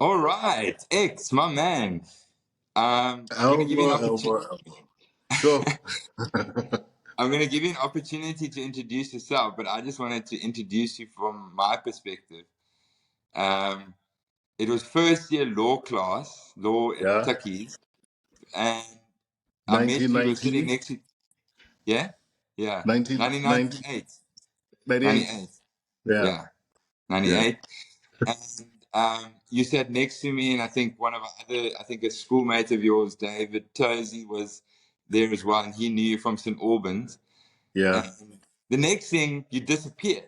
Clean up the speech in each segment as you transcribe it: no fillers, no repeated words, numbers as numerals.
All right, X, my man. I'm going to give you an Elbow, opportunity. elbow, elbow. Sure. I'm going to give you an opportunity to introduce yourself, but I just wanted to introduce you from my perspective. Um, it was first year law class, law at Yeah. Tuckies, and I met you. We were sitting 1990, next to, yeah, yeah, 1990, 1998, 98. 98, Yeah. yeah, Yeah. 98. And you sat next to me, and I think one of our other, I think a schoolmate of yours, David Tozy, was there as well, and he knew you from St. Albans. Yeah. And the next thing, you disappeared.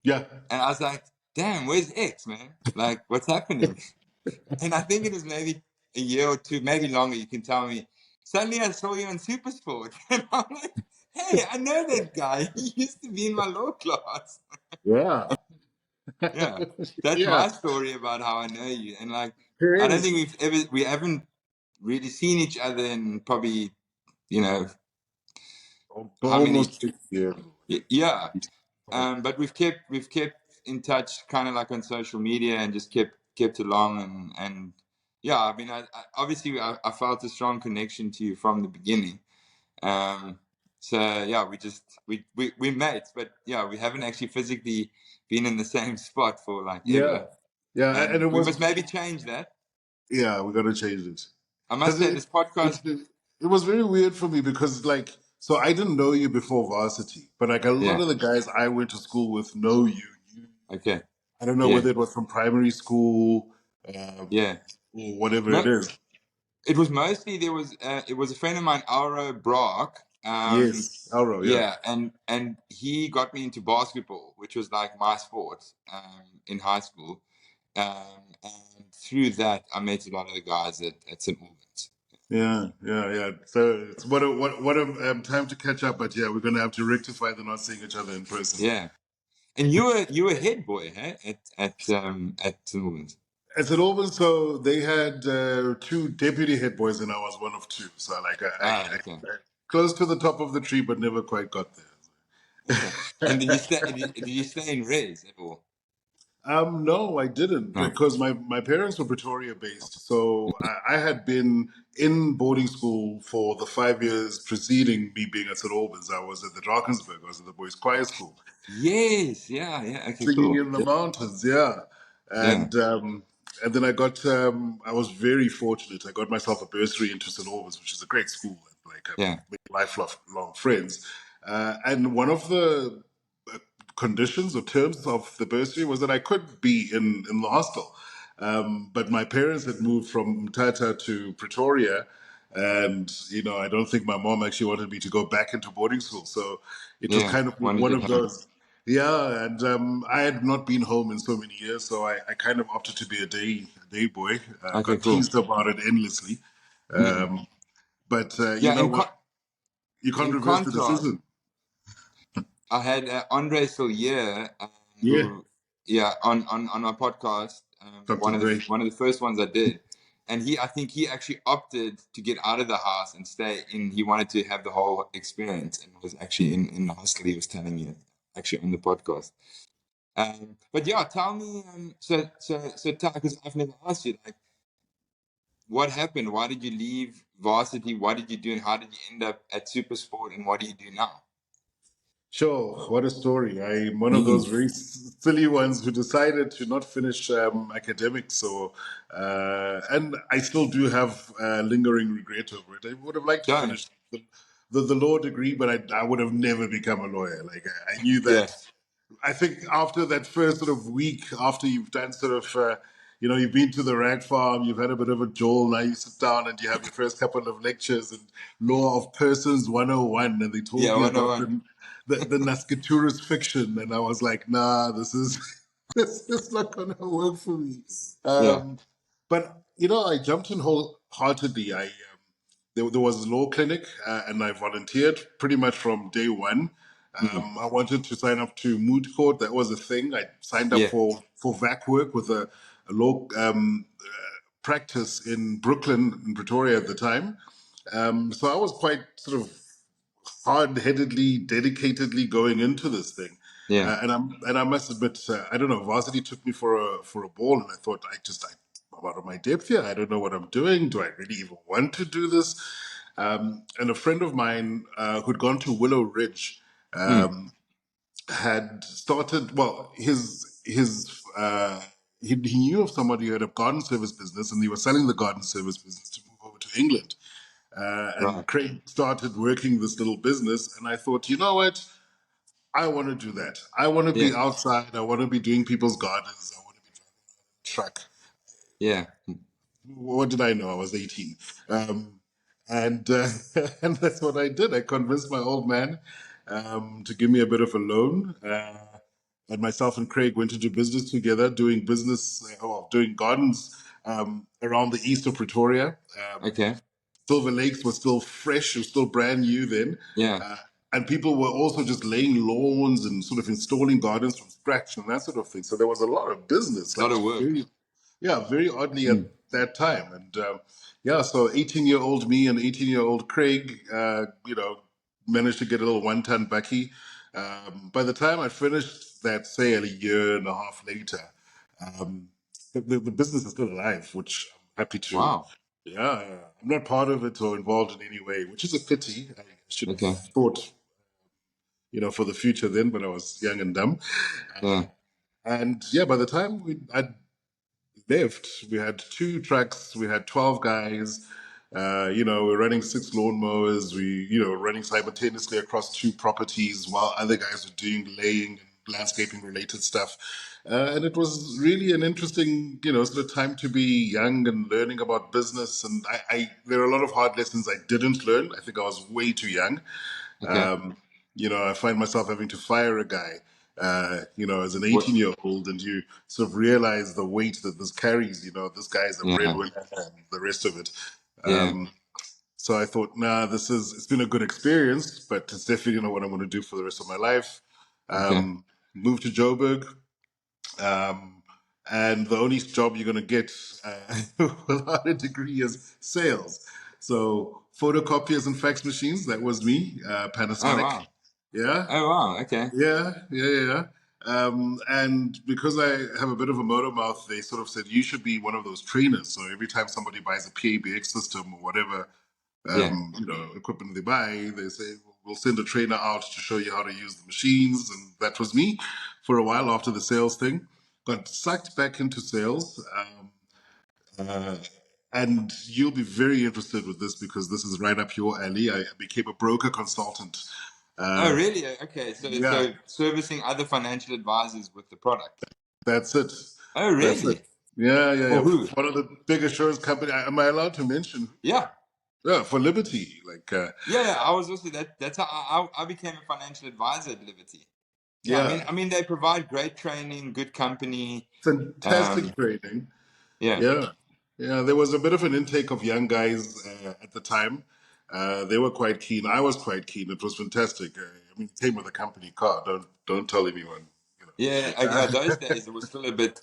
Yeah. And I was like, damn, where's X, man? Like, what's happening? And I think it was maybe a year or two, maybe longer, you can tell me. Suddenly I saw you on SuperSport. And I'm like, hey, I know that guy. He used to be in my law class. Yeah. Yeah. That's Yeah. my story about how I know you. And like, Here I don't is. think we haven't really seen each other in probably, you know, how many, Almost 6 years. yeah. But we've kept in touch, kind of like on social media, and just kept along, and yeah. I mean, I obviously I felt a strong connection to you from the beginning. Um, so yeah, we mates, but yeah, we haven't actually physically been in the same spot for like Yeah. ever, Yeah. And and it we must was, maybe change that. yeah, we got to change it. I must Because say, this podcast, it was very weird for me because, like, so I didn't know you before varsity, but like a lot yeah, of the guys I went to school with know you. okay, I don't know yeah, whether it was from primary school yeah. or whatever it No, is. it was mostly it was a friend of mine, Auro Brock. Yes, Auro, yeah. Yeah, and he got me into basketball, which was like my sport in high school. And through that, I met a lot of the guys at St. Albans. Yeah, yeah, yeah. So it's what a time to catch up, but yeah, we're gonna have to rectify the not seeing each other in person. Yeah, and you were head boy, hey, at St. Albans. At St. Albans, so they had two deputy head boys, and I was one of two. So like Ah, okay, I close to the top of the tree, but never quite got there. okay. And did you stay in res at all? No, I didn't No. because my parents were Pretoria based. So I had been in boarding school for the 5 years preceding me being at St. Albans. I was at the Drakensberg, I was at the boys' choir school, Yes, yeah, yeah. Okay, singing cool. in the mountains, yeah. Yeah, And then I was very fortunate. I got myself a bursary into St. Albans, which is a great school, like yeah, made lifelong friends. And one of the conditions or terms of the bursary was that I could be in the hostel. But my parents had moved from Mthatha to Pretoria, and I don't think my mom actually wanted me to go back into boarding school. So it was yeah. kind of Wanted one it of home. those. Yeah, and I had not been home in so many years, so I kind of opted to be a day boy. Okay, Got cool. teased about it endlessly, um, but you Yeah, know what? You can't in reverse the contrast, decision. I had Andre Sillier, Yeah, who, yeah, on my podcast, Dr. Gray. one of the first ones I did, and I think he actually opted to get out of the house and stay in. He wanted to have the whole experience, and was actually in the hostel. He was telling me actually on the podcast. But yeah, tell me, because I've never asked you, like, what happened? Why did you leave varsity? What did you do, and how did you end up at SuperSport? And what do you do now? Sure, what a story. I'm one of those Mm. very silly ones who decided to not finish academics. So, and I still do have lingering regret over it. I would have liked to Don't. finish the law degree, but I would have never become a lawyer. Like, I knew Yeah. that. I think after that first sort of week, after you've done sort of, you've been to the rag farm, you've had a bit of a jolt, now you sit down and you have your first couple of lectures and Law of Persons 101, and they told Yeah, me about 101. the Nascaturus fiction, and I was like, nah, this is this is not gonna work for me. Yeah. But I jumped in wholeheartedly. There was a law clinic, and I volunteered pretty much from day one. Mm. I wanted to sign up to moot court. That was a thing. I signed up Yeah. for VAC work with a law practice in Brooklyn, in Pretoria at the time. So I was quite sort of hard-headedly, dedicatedly going into this thing. Yeah. And I must admit, I don't know. Varsity took me for a ball, and I thought out of my depth here. I don't know what I'm doing. Do I really even want to do this? And a friend of mine who'd gone to Willow Ridge Mm. had started. Well, he knew of somebody who had a garden service business, and they were selling the garden service business to move over to England. And Right. Craig started working this little business, and I thought, you know what? I want to do that. I want to Yeah. be outside. I want to be doing people's gardens. I want to be driving a truck. Yeah. What did I know? I was 18. And and that's what I did. I convinced my old man to give me a bit of a loan. And myself and Craig went to do business together, doing gardens around the east of Pretoria. Okay. Silver Lakes was still fresh, it was still brand new then. Yeah. Uh, and people were also just laying lawns and sort of installing gardens from scratch and that sort of thing. So there was a lot of business, A lot like of work. very oddly at Mm. that time. And yeah, so 18-year-old me and 18-year-old Craig, managed to get a little 1-ton bucky. By the time I finished that sale a year and a half later, um, the business is still alive, which I'm happy to. Wow. Yeah, I'm not part of it or involved in any way, which is a pity. I should have Okay. thought, for the future then, but I was young and dumb. Yeah. And yeah, by the time I left, we had 2 trucks, we had 12 guys. We're running 6 lawnmowers. Running simultaneously across 2 properties while other guys were doing laying and landscaping related stuff. And it was really an interesting, sort of time to be young and learning about business. And there are a lot of hard lessons I didn't learn. I think I was way too young. Okay. Um, I find myself having to fire a guy, as an What? 18-year-old, and you sort of realize the weight that this carries. This guy is a Yeah. breadwinner and the rest of it. Yeah. So I thought, nah, it's been a good experience, but it's definitely not what I'm going to do for the rest of my life. Okay. Moved to Joburg, um, and the only job you're going to get without a degree is sales. So photocopiers and fax machines, that was me, Oh Panasonic. wow. Yeah, Oh wow. Okay. yeah. And because I have a bit of a motor mouth, they sort of said you should be one of those trainers. So every time somebody buys a PABX system or whatever, Yeah. equipment they buy, they say, we'll send a trainer out to show you how to use the machines. And that was me for a while after the sales thing. Got sucked back into sales. Uh, and you'll be very interested with this because this is right up your alley. I became a broker consultant. Oh Uh, really? Okay. yeah, So servicing other financial advisors with the product. that's it. Oh That's it. really? Yeah. For who? One of the big insurance company. Am I allowed to mention? Yeah. Yeah, for Liberty. Yeah. I was also that. That's how I became a financial advisor at Liberty. Yeah. Yeah, I mean, they provide great training, good company. fantastic training. Yeah. Yeah, yeah. There was a bit of an intake of young guys at the time. They were quite keen. I was quite keen. It was fantastic. I mean, it came with a company car. Don't tell anyone. Yeah. Those days it was still a bit.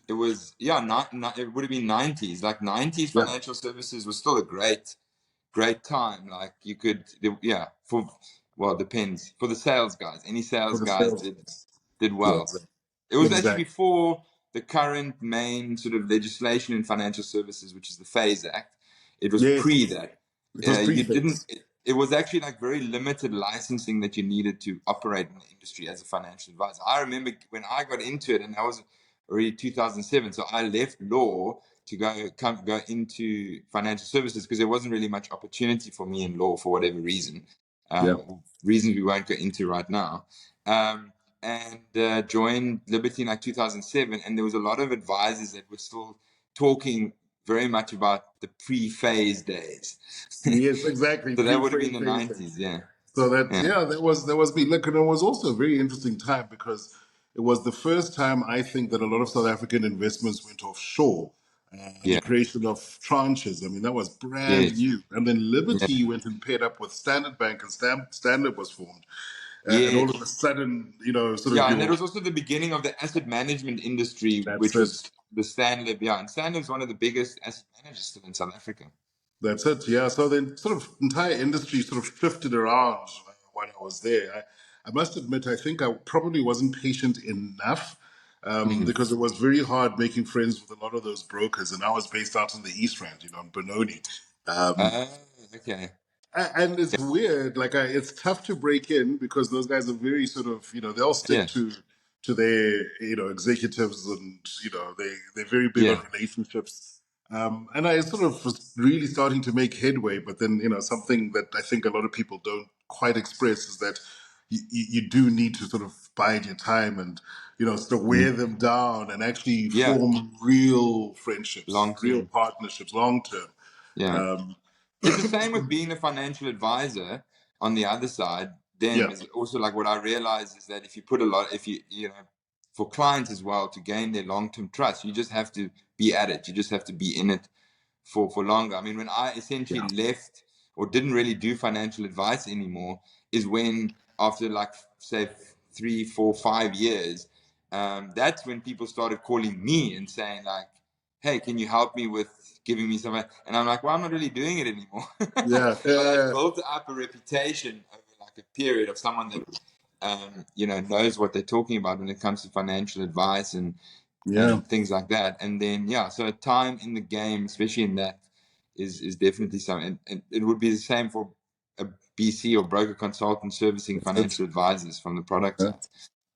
It was not it would have been 90s. Like 90s Yeah, financial services was still a great time. Like you could, yeah, for well, depends for the sales guys. Any for sales the guys sales. did Yeah, well. It was actually exactly. before the current main sort of legislation in financial services, which is the Phase Act. It was pre Yes, that. it was You didn't. prefix. It was actually like very limited licensing that you needed to operate in the industry as a financial advisor. I remember when I got into it, and that was already 2007. So I left law to go into financial services because there wasn't really much opportunity for me in law for whatever reason, Yeah, reasons we won't go into right now. Um, and joined Liberty in like 2007, and there was a lot of advisors that were still talking very much about the pre-phase days. yes, exactly. So that would have been Pre-phrase the things. 90s, yeah. So that Yeah, yeah, that was me. Look, and it was also a very interesting time because it was the first time I think that a lot of South African investments went offshore. The yeah, creation of tranches. I mean, that was brand yes, new. And then yeah, Liberty went and paired up with Standard Bank, and Standard was formed. And all of a yes. sudden, sort of Yeah, and that your was also the beginning of the asset management industry, that's which it. was the Stanlib. Yeah, and Stanlib's one of the biggest asset managers still in South Africa. That's it. Yeah. So the sort of entire industry sort of shifted around when I was there. I must admit, I think I probably wasn't patient enough. Mm. because it was very hard making friends with a lot of those brokers. And I was based out in the East Rand, in Benoni. Um, Uh, okay. and it's weird, like it's tough to break in because those guys are very sort of, they'll stick Yeah. to their, executives, and they're very big on Yeah. relationships. And I sort of was really starting to make headway, but then something that I think a lot of people don't quite express is that you do need to sort of bide your time and sort of wear Mm. them down and actually Yeah. form real friendships, Long real term. partnerships, long term. Yeah. Um, It's the same with being a financial advisor on the other side. Then yeah, is also like what I realize is that if you put a lot, if for clients as well to gain their long term trust, you just have to be at it. You just have to be in it for longer. I mean, when I essentially yeah, left or didn't really do financial advice anymore, is when after like say 3, 4, 5 years, that's when people started calling me and saying like, "Hey, can you help me with giving me some?" And I'm like, "Well, I'm not really doing it anymore." yeah, But I built up a reputation over like a period of someone that knows what they're talking about when it comes to financial advice yeah. and things like that. And then so time in the game, especially in that, is definitely something. And it would be the same for a BC or broker consultant servicing That's it. financial advisors from the product Yeah, side.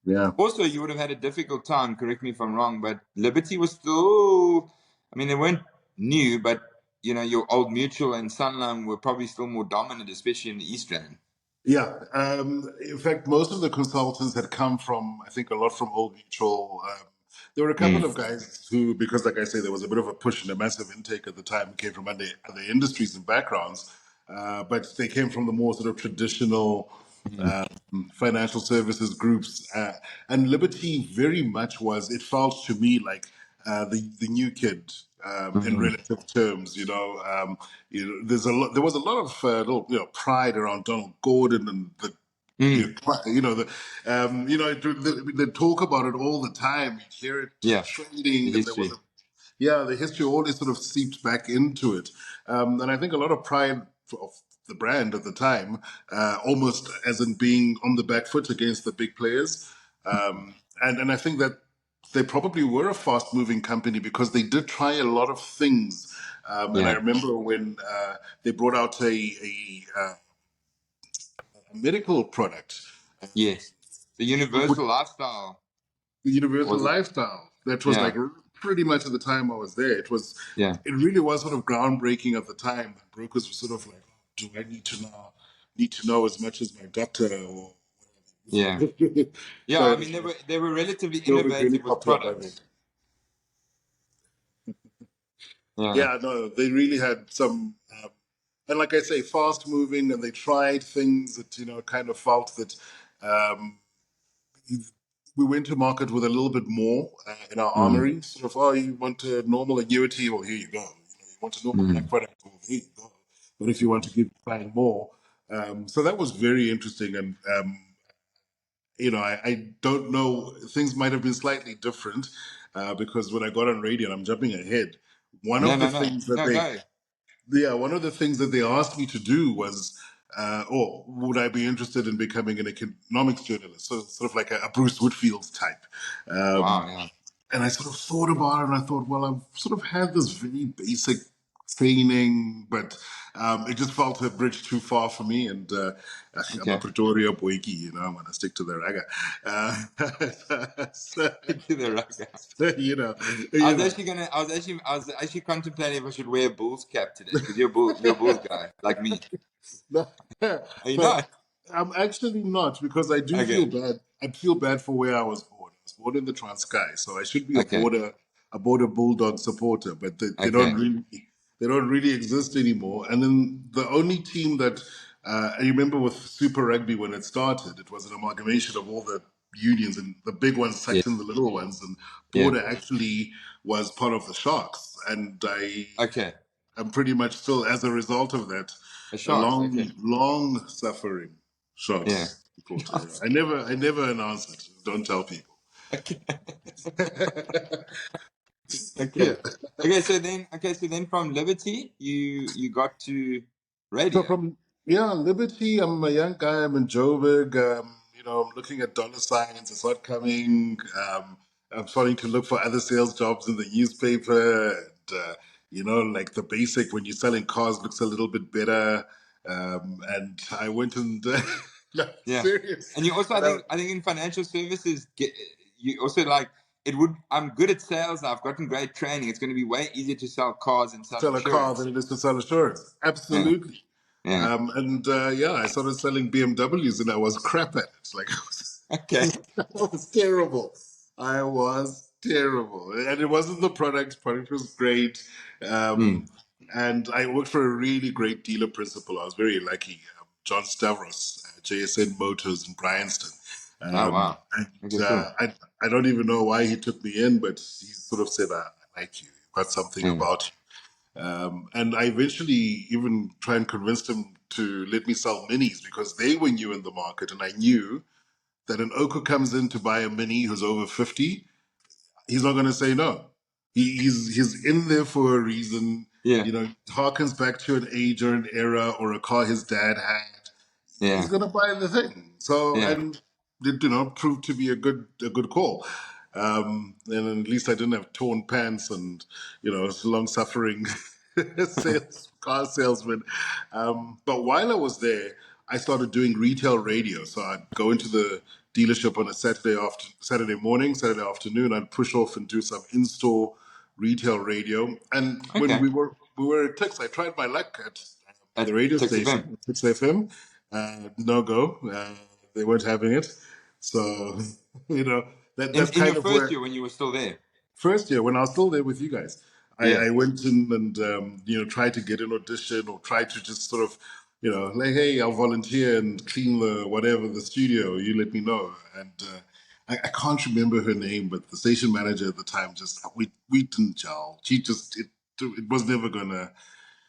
yeah, Also, you would have had a difficult time. Correct me if I'm wrong, but Liberty was still. I mean, they weren't new, but your Old Mutual and Sunlam were probably still more dominant, especially in the East Rand. yeah. In fact, most of the consultants had come from, I think, a lot from Old Mutual. There were a couple Mm. of guys who, because, like I say, there was a bit of a push and a massive intake at the time, who came from other industries and backgrounds, but they came from the more sort of traditional Mm. financial services groups. And Liberty very much was, it felt to me like the new kid in Mm. relative terms. There was a lot of little, pride around Donald Gordon and the. Mm. They talk about it all the time. You hear it Yeah, the trading, and there was history. the history always sort of seeped back into it. And I think a lot of pride of the brand at the time, almost as in being on the back foot against the big players. And I think that they probably were a fast moving company because they did try a lot of things. And I Yeah. remember when they brought out a medical product, Yes. The universal lifestyle the universal was it? lifestyle. That was like Yeah. pretty much at the time I was there. Yeah. It really was sort of groundbreaking at the time. Brokers were sort of like, oh, do I need to know as much as my doctor or Yeah. Yeah. so I it mean, was they were relatively they were really innovative with popular by then. products. Yeah. Yeah, no, they really had some, and like I say, fast moving, and they tried things that kind of felt that um, we went to market with a little bit more in our Mm. armory. Sort of, oh, you want a normal annuity? Well, here you go. You want a normal black Mm. product? Well, here you go. But if you want to keep buying more, so that was very interesting. And I don't know. Things might have been slightly different because when I got on radio, and I'm jumping ahead, one No, of the no, no. things that No, go. one of the things that they asked me to do was, or would I be interested in becoming an economics journalist? So sort of like a Bruce Whitfield type. Wow. Um, Yeah. and I sort of thought about it, and I thought, well, I've sort of had this very basic training, but it just felt a bridge too far for me. And I'm a Okay. Pretoria boyki, I'm going to stick to the Rugga. So, To the Rugga. so, I you was know. actually gonna. I was actually contemplating if I should wear a Bulls cap today because you're a Bulls guy like me. No, Are you but not? I'm actually not because I do feel Okay. bad. I feel bad for where I was born. I was born in the Transkei, so I should be Okay. a border bulldog supporter. But Okay. they don't really exist anymore. And then the only team that I remember with Super Rugby when it started, it was an amalgamation of all the unions, and the big ones Yeah. sucked in the little ones, and Yeah. Border actually was part of the Sharks, and Okay. I'm pretty much still, as a result of that, The a Sharks. Okay. long suffering Yeah. Sharks supporter. Sharks. I never announce it. Don't tell people. Okay. Yeah. Okay. Okay. So then from Liberty, you got to So radio. from Liberty, I'm a young guy. I'm in Joburg. I'm looking at dollar signs. It's not coming. I'm starting to look for other sales jobs in the newspaper. And, like the basic when you're selling cars looks a little bit better. And I went and no, Yeah. serious. And you also, And I think in financial services, you also like it would. I'm good at sales. I've gotten great training. It's going to be way easier to sell cars and sell sell a car insurance. than it is to sell insurance. Yeah. Absolutely. Yeah. I started selling BMWs and I was crap at it. Like, Okay. I was terrible. I was terrible. And it wasn't the product. Product was great. Mm. And I worked for a really great dealer principal. I was very lucky. John Stavros, JSN Motors in Bryanston. Oh Um, wow. and Okay. uh, Cool. I, I don't even know why he took me in, but he sort of said, I like you. You've got something Mm. about you. And I eventually even try and convinced him to let me sell minis because they were new in the market. And I knew that an Oka comes in to buy a mini who's over 50, he's not going to say no. He's in there for a reason. Yeah. You know, harkens back to an age or an era or a car his dad had. He's Yeah. going to buy the thing. So, Yeah. and it, proved to be a good call. And at least I didn't have torn pants and, long suffering car salesman. But while I was there, I started doing retail radio. So I'd go into the dealership on a Saturday morning, Saturday afternoon. I'd push off and do some in-store retail radio. And when Okay. we were at Tix, I tried my luck at the At radio 6 FM. station, Tix FM. No go. They weren't having it. So, you know, that's In your kind of first where year when you were still there. first year when I was still there with you guys, Yeah. I went in and tried to get an audition or tried to just sort of like, hey, I'll volunteer and clean the whatever the studio. You let me know. And I can't remember her name, but the station manager at the time just we didn't gel. She just it was never gonna.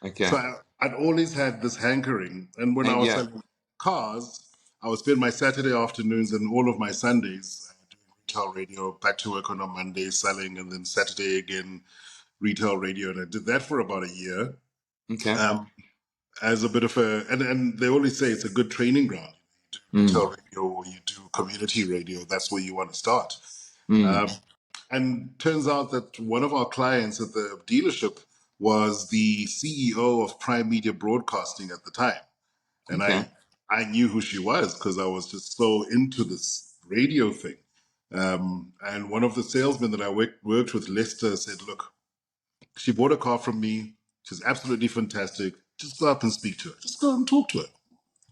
So Okay. I'd always had this hankering, and when I And was yeah. selling cars, I would spend my Saturday afternoons and all of my Sundays doing retail radio. Back to work on a Monday selling, and then Saturday again retail radio, and I did that for about a year. Okay. Um, as a bit of and they always say it's a good training ground. You do Mm. retail radio or you do community radio. That's where you want to start. Mm. Um, and turns out that one of our clients at the dealership was the CEO of Prime Media Broadcasting at the time. And Okay. I knew who she was because I was just so into this radio thing. And one of the salesmen that I worked with, Lester, said, look, she bought a car from me. She's absolutely fantastic. Just go up and speak to her. Just go and talk to her.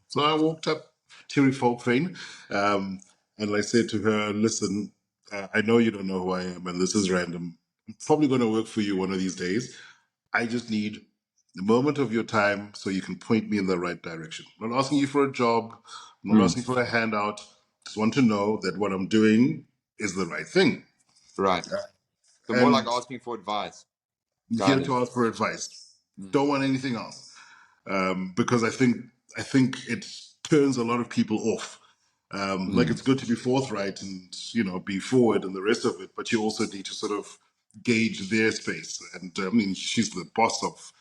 So I walked up, Terry Folkvane, and I said to her, listen, I know you don't know who I am, and this is random. I'm probably going to work for you one of these days. I just need a moment of your time so you can point me in the right direction. I'm not asking you for a job. I'm not Mm. asking for a handout. Just want to know that what I'm doing is the right thing. Right. So more like And asking for advice, I'm here to guidance. ask for advice. Mm. Don't want anything else. Because I think it turns a lot of people off. Like Mm. it's good to be forthright and be forward and the rest of it, but you also need to sort of gauge their space. And I mean, she's the boss of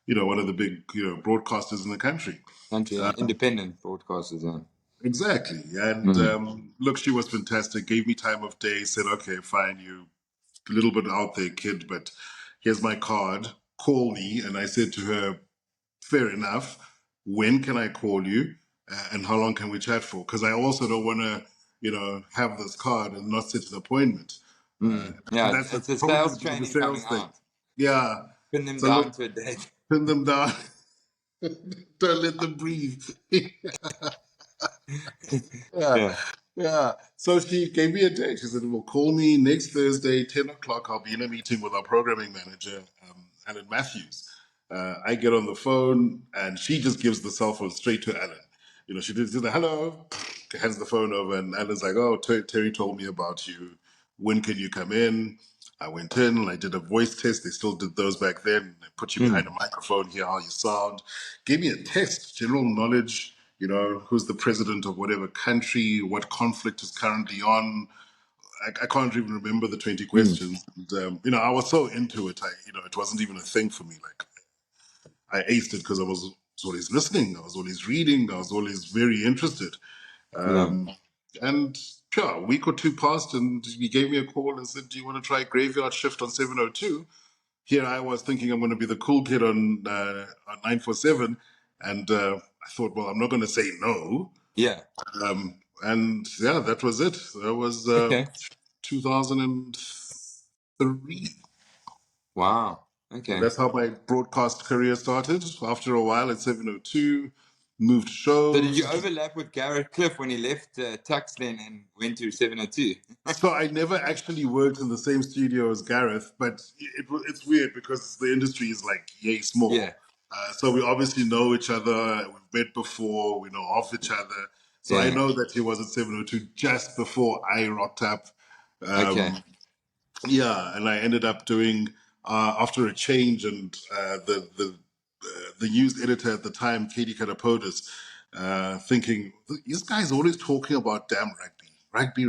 one of the big broadcasters in the country. Country independent broadcasters. Exactly. And Mm. look, she was fantastic. Gave me time of day. Said, okay, fine, you a little bit out there, kid, but here's my card. Call me. And I said to her, fair enough. When can I call you? And how long can we chat for? Because I also don't want to, have this card and not set an appointment. Uh, Mm. Yeah. that's It's a probably sales going to be the training coming sales thing. out. Yeah. Pin them So down look, to a date. pin them down. Don't let them breathe. Yeah, Yeah. yeah. So she gave me a date. She said, "Well, call me next Thursday, 10 o'clock. I'll be in a meeting with our programming manager, Alan Matthews." I get on the phone, and she just gives the cell phone straight to Alan. She did the hello, hands the phone over, and Alan's like, "Oh, Terry told me about you. When can you come in?" I went in and I did a voice test. They still did those back then. They put you behind Mm. a microphone, hear how you sound. Gave me a test, general knowledge, who's the president of whatever country, what conflict is currently on. I can't even remember the 20 Mm. questions. And, I was so into it. It wasn't even a thing for me. Like, I aced it because I was always listening. I was always reading. I was always very interested. Yeah. Um, and sure, a week or two passed, and he gave me a call and said, "Do you want to try graveyard shift on 702?" Here I was thinking I'm going to be the cool kid on 947, and I thought, well, I'm not going to say no. Yeah. And yeah, that was it. That was Okay. 2003. Wow. And Okay. that's how my broadcast career started. After a while at 702, moved So did you shows. overlap with Garrett Cliff when he left Tux then and went to 702? So I never actually worked in the same studio as Gareth, but it's weird because the industry is like yay Yeah. small. So we obviously know each other. We've met before. We know of each other. So I Yeah. know that he was at 702 just before I rocked up. Okay. Um, yeah, and I ended up doing after a change, and the news editor at the time, Katie Katapodis, thinking this guy's always talking about damn rugby.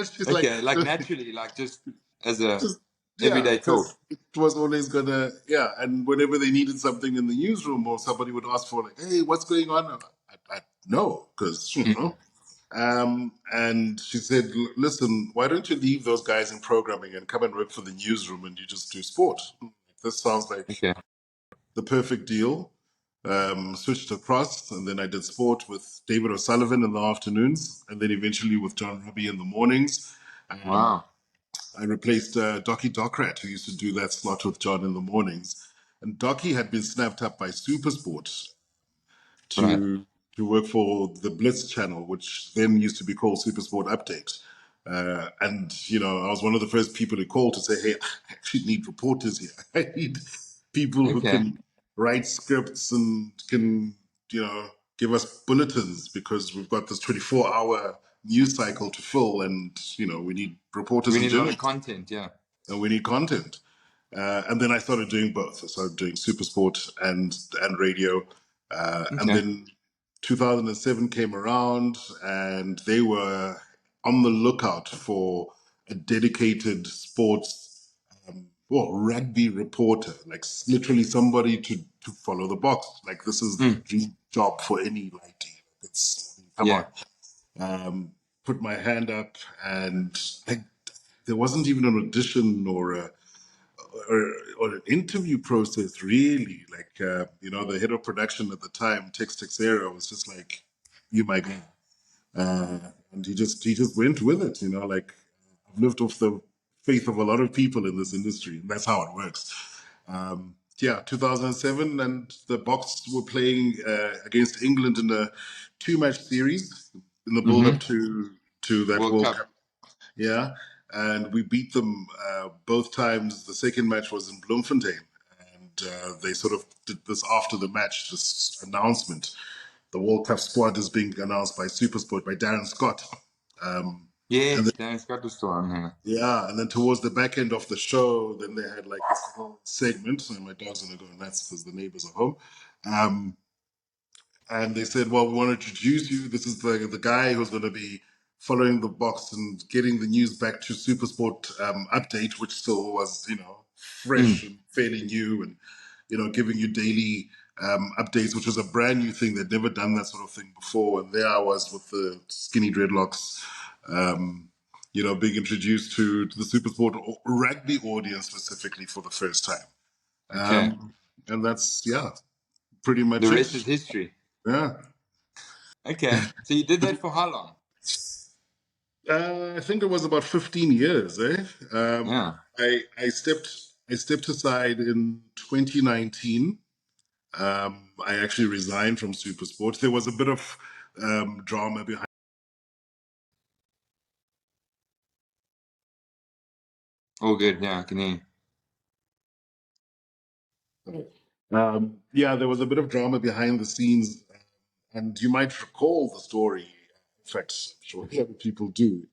She's like, Okay. Like naturally, like just as a just yeah, everyday because talk. it was always gonna and whenever they needed something in the newsroom or somebody would ask for like, hey, what's going on? I know because you Mm. know. And she said, listen, why don't you leave those guys in programming and come and work for the newsroom and you just do sport? This sounds like Okay. the perfect deal. Switched across, and then I did sport with David O'Sullivan in the afternoons, and then eventually with John Robbie in the mornings. Wow. I replaced Docky Dockrat, who used to do that slot with John in the mornings. And Docky had been snapped up by SuperSport Right. to work for the Blitz channel, which then used to be called SuperSport Update. And you know, I was one of the first people who called to say, "Hey, I actually need reporters here. I need people who Okay. can write scripts and can, you know, give us bulletins because we've got this 24-hour news cycle to fill, and you know, we need reporters We and need a lot of journalists, content. Yeah. and we need content." And then I started doing both. I started doing SuperSport and radio. And Okay. then 2007 came around, and they were on the lookout for a dedicated sports, rugby reporter, like literally somebody to follow the box. Like this is the Mm. dream job for any lighty. It's come on. Yeah. Put my hand up, and there wasn't even an audition or an interview process really. Like you know, the head of production at the time, Tex Texera, was just like, "You my guy," and he just went with it. You know, like I've lived off the faith of a lot of people in this industry, and that's how it works. Yeah, 2007, and the Boks were playing against England in a two-match series in the build-up Mm-hmm. to that World World Cup. Cup. Yeah, and we beat them both times. The second match was in Bloemfontein, and they sort of did this after the match, this announcement. The World Cup squad is being announced by SuperSport by Darren Scott. And then, Yes. Dan Scott was still on here. yeah, and then towards the back end of the show, then they had like this whole segment. And my dog's gonna go nuts because the neighbors are home. Um, and they said, "Well, we want to introduce you. This is the guy who's going to be following the box and getting the news back to SuperSport update, which still was, you know, fresh Mm. and fairly new, and you know, giving you daily updates, which was a brand new thing. They'd never done that sort of thing before. And there I was with the skinny dreadlocks." You know, being introduced to the SuperSport rugby audience specifically for the first time. Okay. And that's, yeah, pretty The much it. rest is history. Yeah. Okay. So you did that for how long? I think it was about 15 years, eh? Yeah. I stepped aside in 2019. I actually resigned from SuperSport. There was a bit of drama behind. All good. Yeah. I can hear you. Yeah, there was a bit of drama behind the scenes, and you might recall the story. In fact, I'm sure other people do.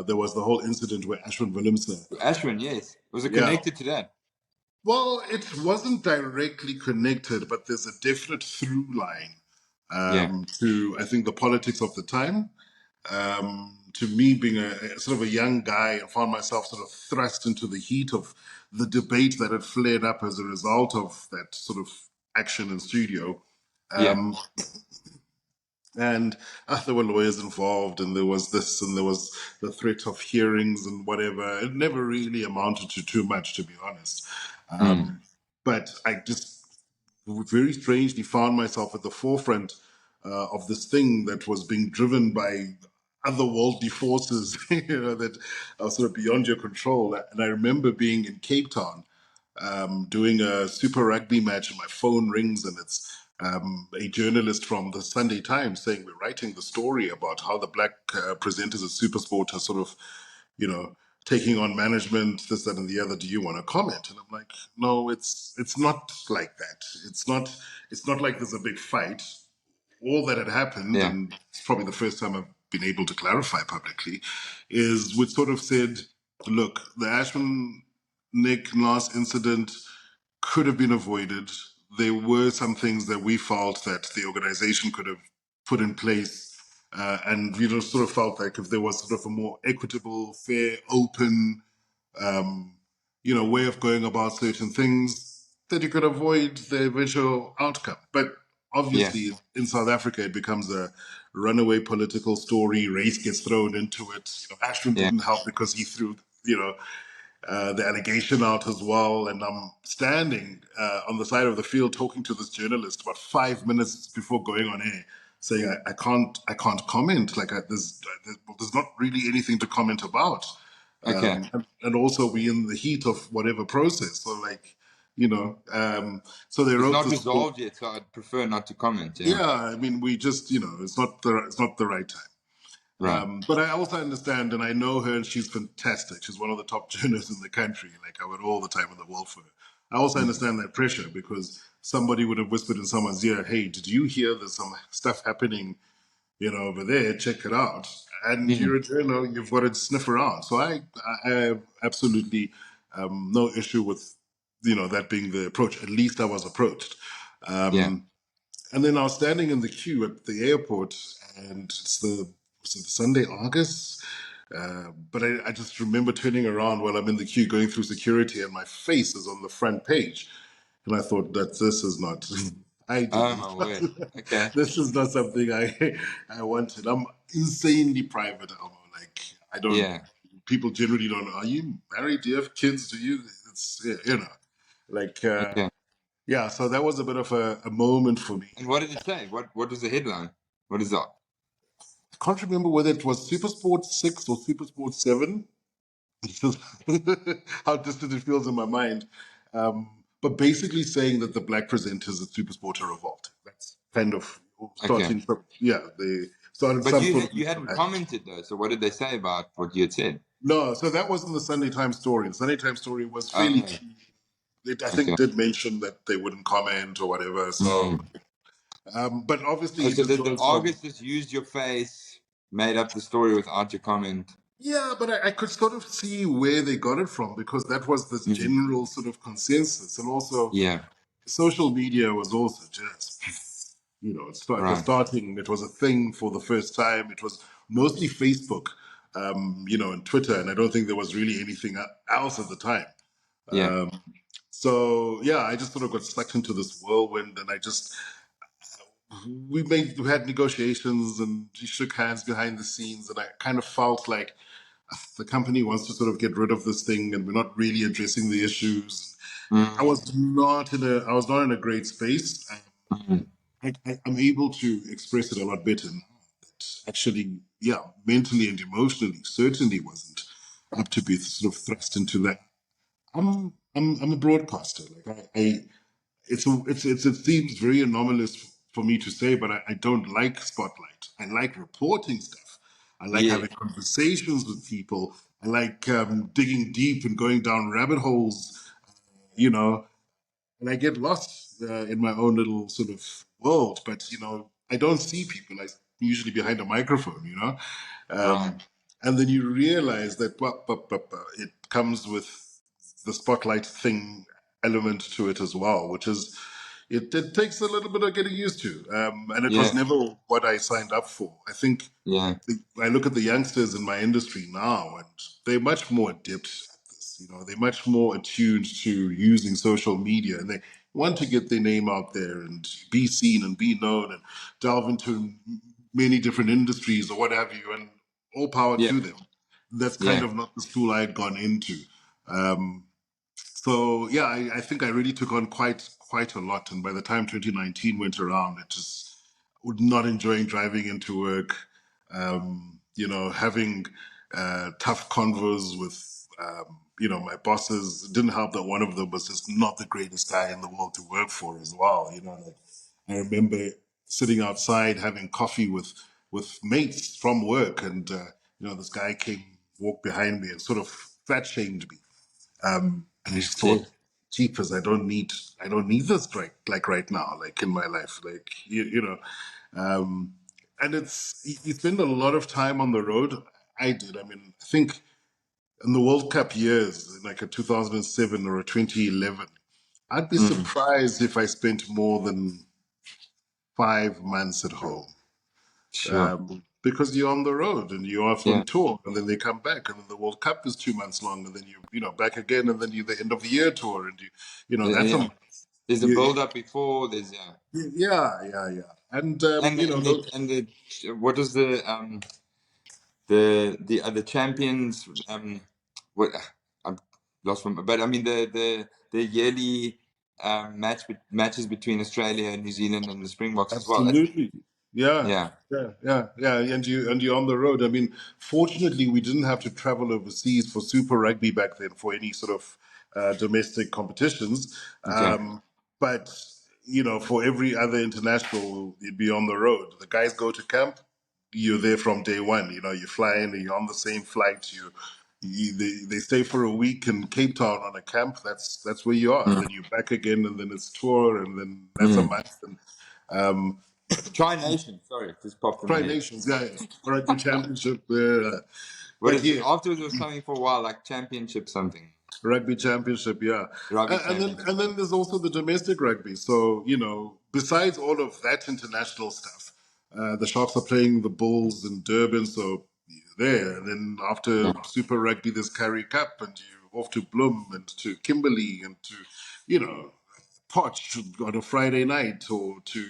There was the whole incident where Ashwin Willemse, Ashwin, yes. Was it yeah, connected to that? well, it wasn't directly connected, but there's a definite through line Yeah. to, I think, the politics of the time. To me, being a sort of a young guy, I found myself sort of thrust into the heat of the debate that had flared up as a result of that sort of action in studio. Yeah. Um, And there were lawyers involved, and there was this, and there was the threat of hearings and whatever. It never really amounted to too much, to be honest. Mm. But I just very strangely found myself at the forefront of this thing that was being driven by otherworldly forces, that are sort of beyond your control. And I remember being in Cape Town, doing a Super Rugby match, and my phone rings, and it's a journalist from the Sunday Times saying we're writing the story about how the black presenters at SuperSport are sort of, taking on management, this, that, and the other. Do you want to comment? And I'm like, no, it's not like that. It's not like there's a big fight. All that had happened, Yeah. and it's probably the first time I've been able to clarify publicly, is we sort of said, look, the Ashman Nick Nas incident could have been avoided. There were some things that we felt that the organization could have put in place. And we just sort of felt like if there was sort of a more equitable, fair, open, way of going about certain things, that you could avoid the eventual outcome. But Yeah. obviously, in South Africa, it becomes a runaway political story. Race gets thrown into it. Ashton Yeah. didn't help because he threw, the allegation out as well. And I'm standing on the side of the field talking to this journalist about 5 minutes before going on air, saying I can't comment. Like there's not really anything to comment about. Okay. And also we in the heat of whatever process. So like, so they It's wrote not this book. resolved yet, so I'd prefer not to comment. Yeah. Yeah, I mean, we just, it's not the right time. Right. But I also understand, and I know her, and she's fantastic. She's one of the top journalists in the country. Like, I would all the time in the world for her. I also Mm. understand that pressure because somebody would have whispered in someone's ear, "Hey, did you hear there's some stuff happening, over there? Check it out." And Mm. you've got to sniff around. So I have absolutely no issue with, that being the approach. At least I was approached. Yeah. And then I was standing in the queue at the airport, and was it Sunday, August? But I just remember turning around while I'm in the queue going through security, and my face is on the front page. And I thought that this is not Oh ideal. my word. Okay. This is not something I wanted. I'm insanely private, Elmo. Like, I don't, Yeah. people generally don't, are you married? Do you have kids? Do you? It's, like, Okay. yeah, so that was a bit of a moment for me. And what did it say? What was the headline? What is that? I can't remember whether it was SuperSport 6 or SuperSport 7. It's just how distant it feels in my mind. But basically saying that the black presenters at SuperSport are revolting. That's kind of Okay. starting from, yeah, they started But some you sort of you hadn't attitude. commented though. So what did they say about what you had said? No, so that wasn't the Sunday Times story. The Sunday Times story was fairly Oh. clean. It, I think, Okay. did mention that they wouldn't comment or whatever. So, Mm. but obviously Oh, it so just the goes from. August just used your face, made up the story without your comment. Yeah, but I could sort of see where they got it from because that was this Mm. general sort of consensus. And also, Yeah. social media was also just, it was Right. starting, it was a thing for the first time. It was mostly Facebook, and Twitter. And I don't think there was really anything else at the time. Yeah. So, yeah, I just sort of got sucked into this whirlwind and we had negotiations and we shook hands behind the scenes. And I kind of felt like, the company wants to sort of get rid of this thing and we're not really addressing the issues. Mm. I was not in a great space. Mm. I'm able to express it a lot better now. That actually, yeah, mentally and emotionally, certainly wasn't up to be sort of thrust into that. I'm a broadcaster. Like it seems very anomalous for me to say, but I don't like spotlight. I like reporting stuff. I like Yeah. having conversations with people. I like digging deep and going down rabbit holes, you know, and I get lost in my own little sort of world. But I don't see people. I'm usually behind a microphone, Right. and then you realize that it comes with the spotlight thing element to it as well, which is it takes a little bit of getting used to, and it was Yeah. never what I signed up for. I think Yeah. I look at the youngsters in my industry now, and they're much more adept at this. They're much more attuned to using social media, and they want to get their name out there and be seen and be known and delve into many different industries or what have you, and all power Yeah. to them. That's kind Yeah. of not the school I had gone into. Um, so yeah, I think I really took on quite a lot. And by the time 2019 went around, it just not enjoying driving into work, having tough convos with my bosses. It didn't help that one of them was just not the greatest guy in the world to work for as well. Like I remember sitting outside having coffee with mates from work, and this guy came, walked behind me, and sort of fat shamed me. And I just thought, Shit. jeepers, I don't need this right now, like in my life, like and you spend a lot of time on the road. I did. I mean, I think in the World Cup years, like a 2007 or a 2011, I'd be Mm. surprised if I spent more than 5 months at home. Sure. Because you're on the road and you're off Yeah. on tour, and then they come back, and then the World Cup is 2 months long, and then you back again, and then you the end of the year tour, and that's Yeah. There's a you, build up before. There's yeah. yeah, and And the what was the other champions what I'm lost from, but I mean the yearly matches between Australia and New Zealand and the Springboks as well. That's absolutely. Yeah, yeah. yeah. And you're on the road. I mean, fortunately, we didn't have to travel overseas for Super Rugby back then for any sort of domestic competitions. Okay. But for every other international, you'd be on the road. The guys go to camp. You're there from day one. You fly in, and you're on the same flight. They stay for a week in Cape Town on a camp. That's where you are. And Mm. then you're back again, and then it's tour, and then that's a Mm. month. And um, Tri Nation. Sorry, just popped in my Tri head. Nations, yeah, yeah. Rugby Championship, What but is yeah, afterwards? It was something for a while, like championship something, Rugby Championship, yeah. rugby And then championship. and then there's also the domestic rugby. So besides all of that international stuff, the Sharks are playing the Bulls in Durban, so you're there. And then after Yeah. Super Rugby, there's Curry Cup, and you're off to Bloem and to Kimberley and to Potch on a Friday night, or to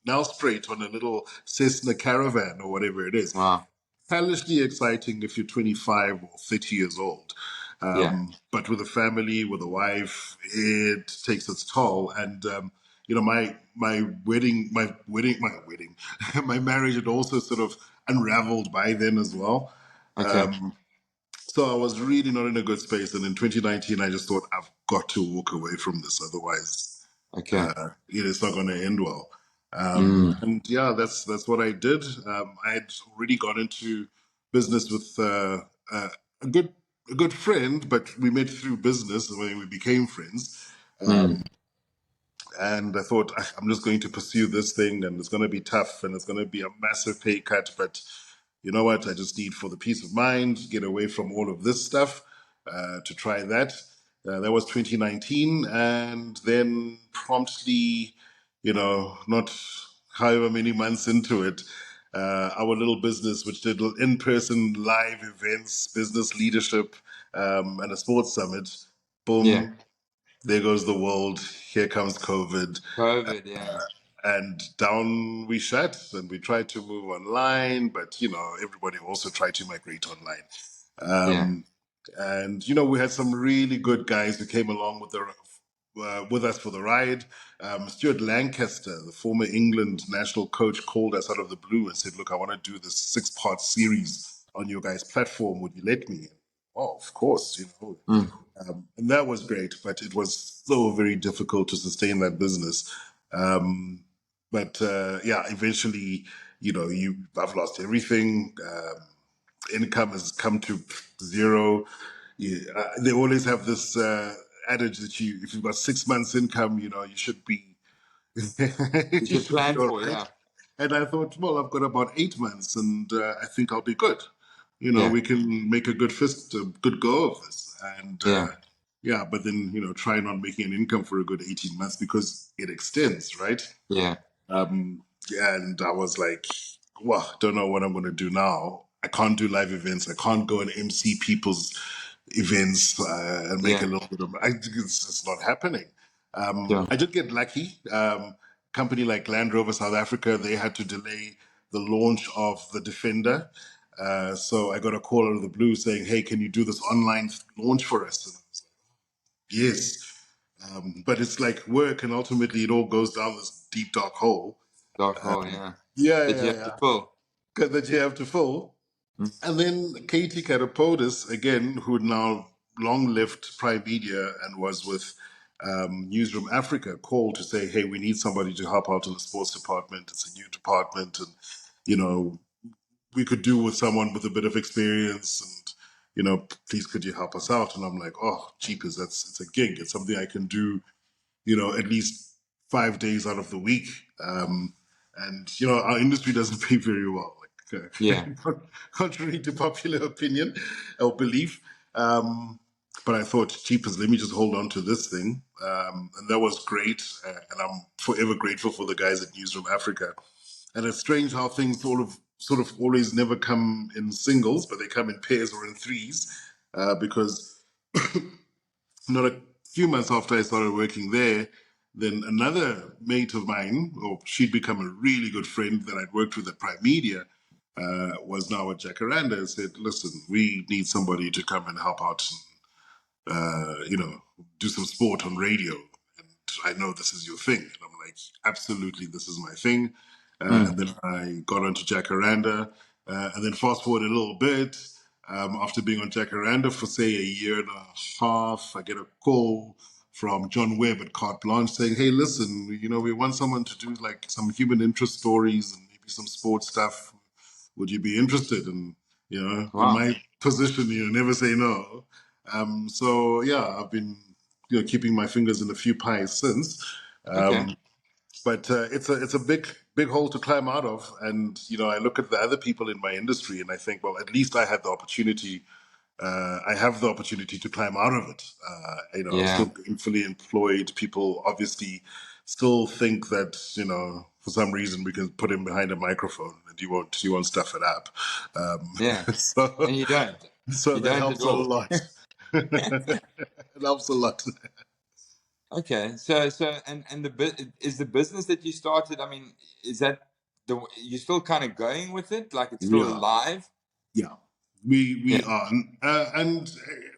Nelspruit on a little Cessna caravan or whatever it is. Wow. Hellishly exciting if you're 25 or 30 years old. Yeah. But with a family, with a wife, it takes its toll. And my wedding, my marriage had also sort of unraveled by then as well. Okay. So I was really not in a good space. And in 2019, I just thought I've got to walk away from this, otherwise Okay. it's not going to end well. Mm. And yeah, that's what I did. I had already got into business with a good friend, but we met through business when we became friends. Mm. And I thought, I'm just going to pursue this thing, and it's going to be tough, and it's going to be a massive pay cut. But you know what? I just need, for the peace of mind, get away from all of this stuff to try that. That was 2019. And then promptly, not however many months into it, our little business, which did in person live events, business leadership, and a sports summit, Yeah. boom, there goes the world. Here comes COVID. COVID. Yeah. And down we shut, and we tried to move online, but everybody also tried to migrate online. Yeah. And we had some really good guys who came along with us for the ride. Stuart Lancaster, the former England national coach, called us out of the blue and said, "Look, I want to do this 6-part series on your guys' platform. Would you let me?" Oh, of course, Mm. and that was great, but it was so very difficult to sustain that business. But yeah, eventually, I've lost everything. Income has come to zero. Yeah, they always have this adage that if you've got 6 months income, you should be You you should should be plan all for. right. Yeah. And I thought, well, I've got about 8 months, and I think I'll be good. Yeah. We can make a good go of this. And Yeah. yeah, but then try not making an income for a good 18 months because it extends, right? Yeah. And I was like, well, don't know what I'm going to do now. I can't do live events. I can't go and MC people's events and make a Yeah. little bit of. It's just not happening. Yeah. I did get lucky. Company like Land Rover South Africa, they had to delay the launch of the Defender. So I got a call out of the blue saying, "Hey, can you do this online launch for us?" And I was like, "Yes." But it's like work, and ultimately it all goes down this deep dark hole. Dark hole, yeah. Yeah, That you yeah, have to yeah. fill. That you have to fill. Mm. And then Katie Katopodis, again, who now long left Prime Media and was with Newsroom Africa, called to say, "Hey, we need somebody to help out in the sports department. It's a new department, and you know, we could do with someone with a bit of experience, and please could you help us out?" And I'm like, "Oh, jeepers, it's a gig. It's something I can do, at least 5 days out of the week." And our industry doesn't pay very well, like Yeah. contrary to popular opinion or belief. But I thought, jeepers, let me just hold on to this thing, and that was great. And I'm forever grateful for the guys at Newsroom Africa. And it's strange how things sort of always never come in singles, but they come in pairs or in threes, because not a few months after I started working there, then another mate of mine, or she'd become a really good friend that I'd worked with at Prime Media, was now at Jacaranda, and said, "Listen, we need somebody to come and help out, do some sport on radio. And I know this is your thing." And I'm like, "Absolutely, this is my thing." And Mm. then I got onto Jacaranda. And then fast forward a little bit, after being on Jacaranda for, say, a year and a half, I get a call from John Webb at Carte Blanche saying, "Hey, listen, we want someone to do like some human interest stories and maybe some sports stuff. Would you be interested?" And, in Wow. my position, never say no. So yeah, I've been keeping my fingers in a few pies since. Okay. But it's a big hole to climb out of, and I look at the other people in my industry, and I think, well, at least I had the opportunity. I have the opportunity to climb out of it. I'm Yeah. still gainfully employed. People obviously still think that for some reason we can put him behind a microphone and you won't stuff it up. Yeah. So And you don't. so You that don't at helps a all. lot. It helps a lot. Okay. So and is the business that you started, I mean, is that you still kind of going with it? Like it's still Yeah. alive? Yeah, we Yeah. are. And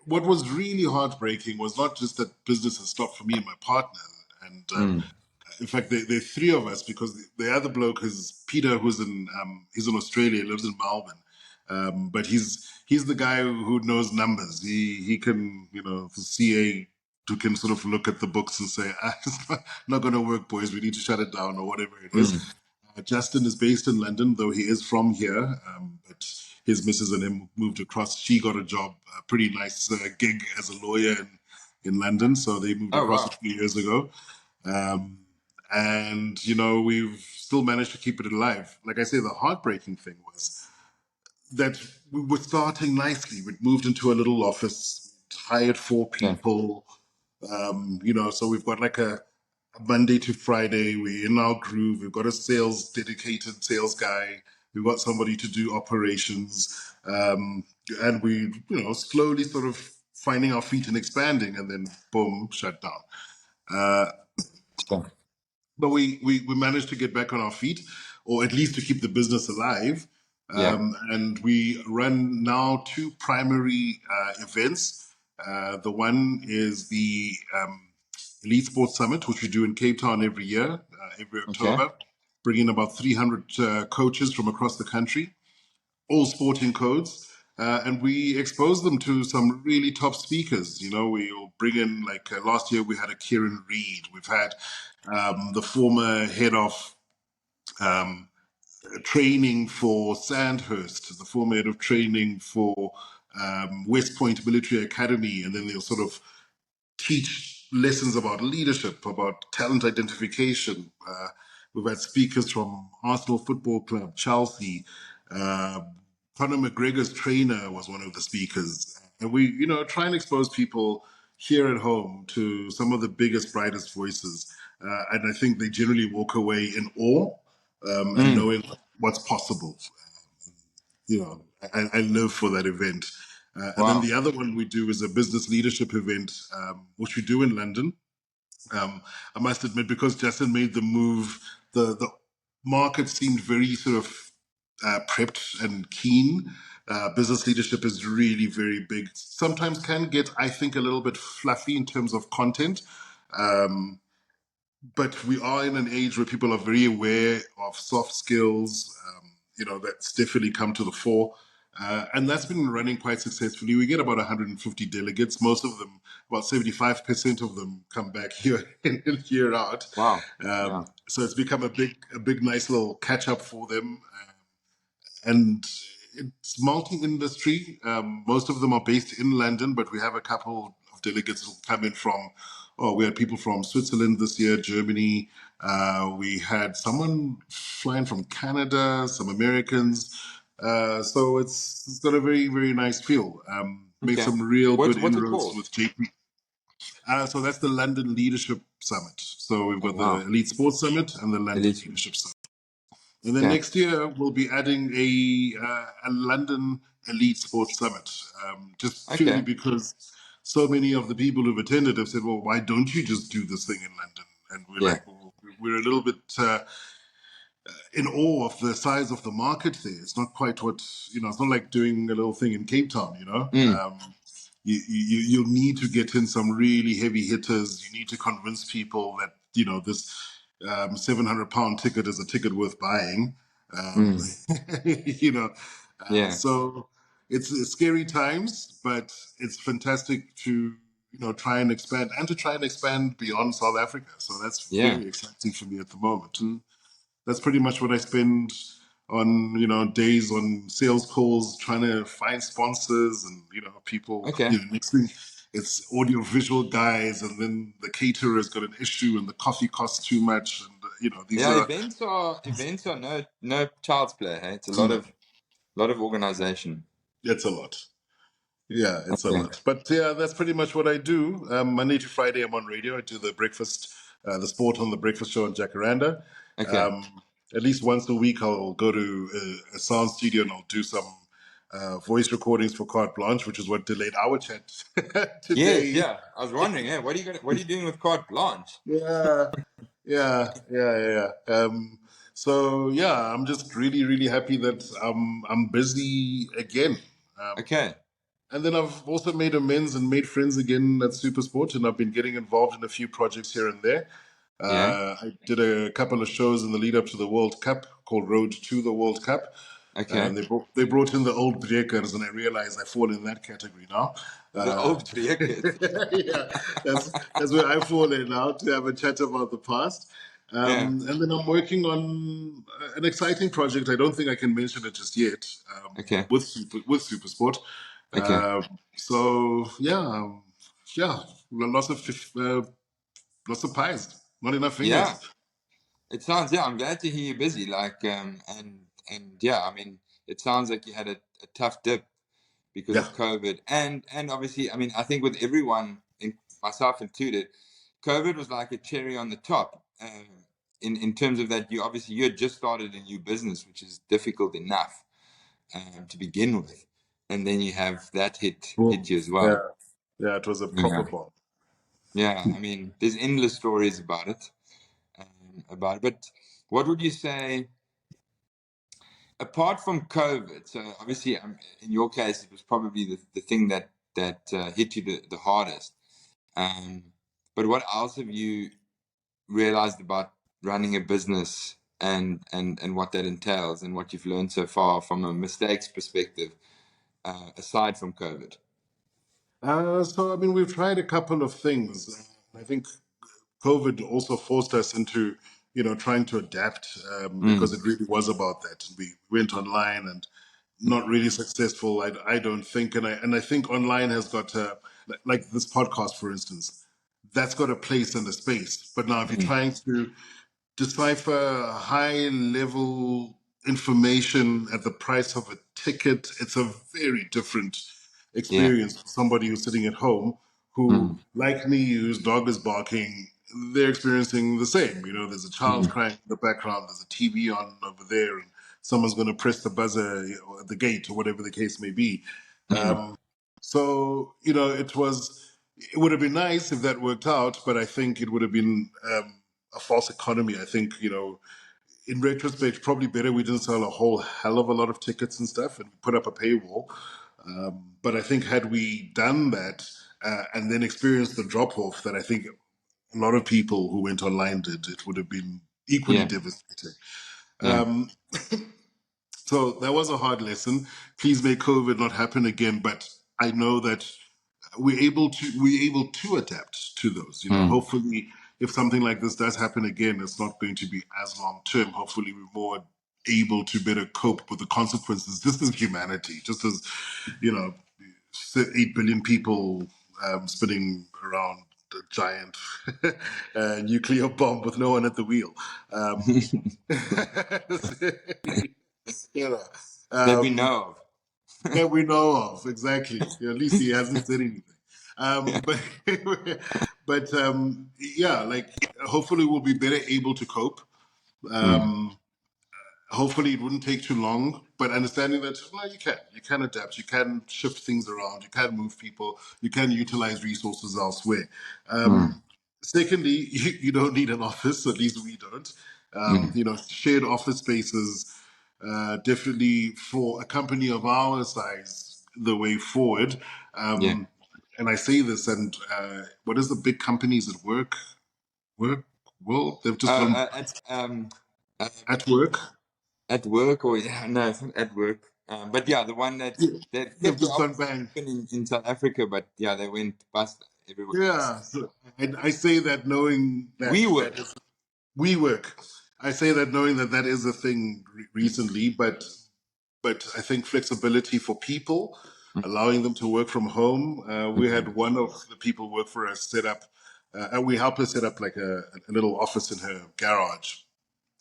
what was really heartbreaking was not just that business has stopped for me and my partner. And Mm. in fact, there are three of us, because the other bloke is Peter, he's in Australia, lives in Melbourne. But he's the guy who knows numbers. He can, the CA, who can sort of look at the books and say, "It's not going to work, boys. We need to shut it down," or whatever it is. Mm. Justin is based in London, though he is from here. But his missus and him moved across. She got a job, a pretty nice gig as a lawyer in London. So they moved Oh across a wow. few years ago. Um, and, we've still managed to keep it alive. Like I say, the heartbreaking thing was that we were starting nicely. We'd moved into a little office, hired four Okay. people, so we've got like a Monday to Friday, we're in our groove. We've got a dedicated sales guy. We've got somebody to do operations. And we, slowly sort of finding our feet and expanding, and then boom, shut down. Uh, Okay. but we managed to get back on our feet, or at least to keep the business alive. Yeah. And we run now two primary events. The one is the Elite Sports Summit, which we do in Cape Town every year, every Okay. October, bringing about 300 coaches from across the country, all sporting codes. And we expose them to some really top speakers. We'll bring in, like last year, we had a Kieran Reid. We've had the former head of um, training for Sandhurst, the former head of training for West Point Military Academy, and then they'll sort of teach lessons about leadership, about talent identification. We've had speakers from Arsenal Football Club, Chelsea. Uh, Conor McGregor's trainer was one of the speakers. And we, try and expose people here at home to some of the biggest, brightest voices. And I think they generally walk away in awe, and Mm. knowing what's possible. I live for that event. And then Wow. the other one we do is a business leadership event, which we do in London. I must admit, because Justin made the move, the market seemed very sort of prepped and keen. Business leadership is really very big. Sometimes can get, I think, a little bit fluffy in terms of content. But we are in an age where people are very aware of soft skills. That's definitely come to the fore. And that's been running quite successfully. We get about 150 delegates. Most of them, about 75% of them, come back year in and year out. Wow. Yeah. So it's become a big, nice little catch up for them. And it's multi-industry. Most of them are based in London, but we have a couple of delegates who come in from. Oh, we had people from Switzerland this year, Germany. We had someone flying from Canada, some Americans. So it's got a very, very nice feel. Made Okay. some real good What's it inroads called? with JP. So that's the London Leadership Summit. So we've Oh, got the wow. Elite Sports Summit and the London Elite. Leadership Summit. And then Okay. next year we'll be adding a London Elite Sports Summit, just purely Okay. because so many of the people who've attended have said, "Well, why don't you just do this thing in London?" And we're Yeah. like, well, we're a little bit in awe of the size of the market there. It's not quite what, it's not like doing a little thing in Cape Town, Mm. You'll need to get in some really heavy hitters. You need to convince people that, this £700 ticket is a ticket worth buying. Um, Mm. you know, Yeah. so it's scary times, but it's fantastic to, try and expand and to try and expand beyond South Africa. So that's Yeah. very exciting for me at the moment. And that's pretty much what I spend on, days on sales calls, trying to find sponsors and, people, Okay. next thing it's audio visual guys, and then the caterer's got an issue and the coffee costs too much. And, these Yeah. are, Events are no child's play. Hey, it's a no, lot of organization. it's a lot. Yeah, it's a Okay. lot. But yeah, that's pretty much what I do. Monday to Friday, I'm on radio. I do the sport on the breakfast show on Jacaranda. Okay. Um, at least once a week, I'll go to a sound studio and I'll do some voice recordings for Carte Blanche, which is what delayed our chat Yes. today. Yeah. I was wondering. Hey, what are you doing with carte blanche? Yeah, yeah. So yeah, I'm just really, really happy that I'm busy again. Okay. And then I've also made amends and made friends again at SuperSport, and I've been getting involved in a few projects here and there. Yeah. I did a couple of shows in the lead up to the World Cup called Road to the World Cup. Okay. And they brought in the old Bloukrans, and I realized I fall in that category now. The old records. Yeah, that's where I fall in now, to have a chat about the past. Yeah. And then I'm working on an exciting project. I don't think I can mention it just yet. Okay. With SuperSport. Okay. Uh, so yeah, lots of lots of pies, not enough Yeah. fingers. It sounds. Yeah. I'm glad to hear you're busy. And yeah. I mean, it sounds like you had a tough dip because Yeah. of COVID, and obviously, I mean, I think with everyone, myself included, COVID was like a cherry on the top. In terms of that, you had just started a new business, which is difficult enough to begin with, and then you have that hit Boom. you as Yeah. well. Yeah. It was a proper Yeah, bomb. yeah. I mean, there's endless stories about it. But what would you say apart from COVID? So obviously, in your case, it was probably the thing that hit you the hardest. Um, but what else have you realized about running a business and what that entails and what you've learned so far from a mistakes perspective, aside from COVID? So I mean, we've tried a couple of things. I think COVID also forced us into, trying to adapt, because Mm, it really was about that. We went online and not really successful. I don't think, and I think online has got like this podcast, for instance, that's got a place and a space. But now, if you're mm, trying to decipher high level information at the price of a ticket, it's a very different yeah. experience for somebody who's sitting at home who, Mm, like me, whose dog is barking, they're experiencing the same. There's a child mm, crying in the background, there's a TV on over there, and someone's going to press the buzzer at the gate or whatever the case may be. mm, So, it would have been nice if that worked out, but I think it would have been a false economy. I think, in retrospect, probably better we didn't sell a whole hell of a lot of tickets and stuff, and we put up a paywall. But I think had we done that and then experienced the drop off that I think a lot of people who went online did, it would have been equally Yeah. devastating. Yeah. Um, so that was a hard lesson. Please may COVID not happen again, but I know that we're able to adapt to those. You know, Mm. hopefully, if something like this does happen again, it's not going to be as long term. Hopefully, we're more able to better cope with the consequences. Just as humanity, just as you know, 8 billion people spinning around a giant nuclear bomb with no one at the wheel. Um, you know, That we um, know that we know of, exactly. At least he hasn't said anything. But yeah, like hopefully we'll be better able to cope. of. Mm. Um, hopefully it wouldn't take too long, but understanding that well, you can adapt, you can shift things around, you can move people, you can utilize resources elsewhere. Mm. Secondly, you don't need an office, at least we don't. Mm. Shared office spaces, definitely for a company of our size, the way forward. Yeah. And I say this, and what is the big companies at work? Work? Well, they've just gone Uh, at work. at work, or yeah, no, it's not at work. But yeah, the one that They've kept the just gone office bang. open in South Africa, but yeah, they went bust everywhere else. Yeah, so I say that knowing that We that work. is we work. I say that knowing that that is a thing recently, but I think flexibility for people, allowing them to work from home. We Mm. had one of the people work for us set up, and we helped her set up like a little office in her garage,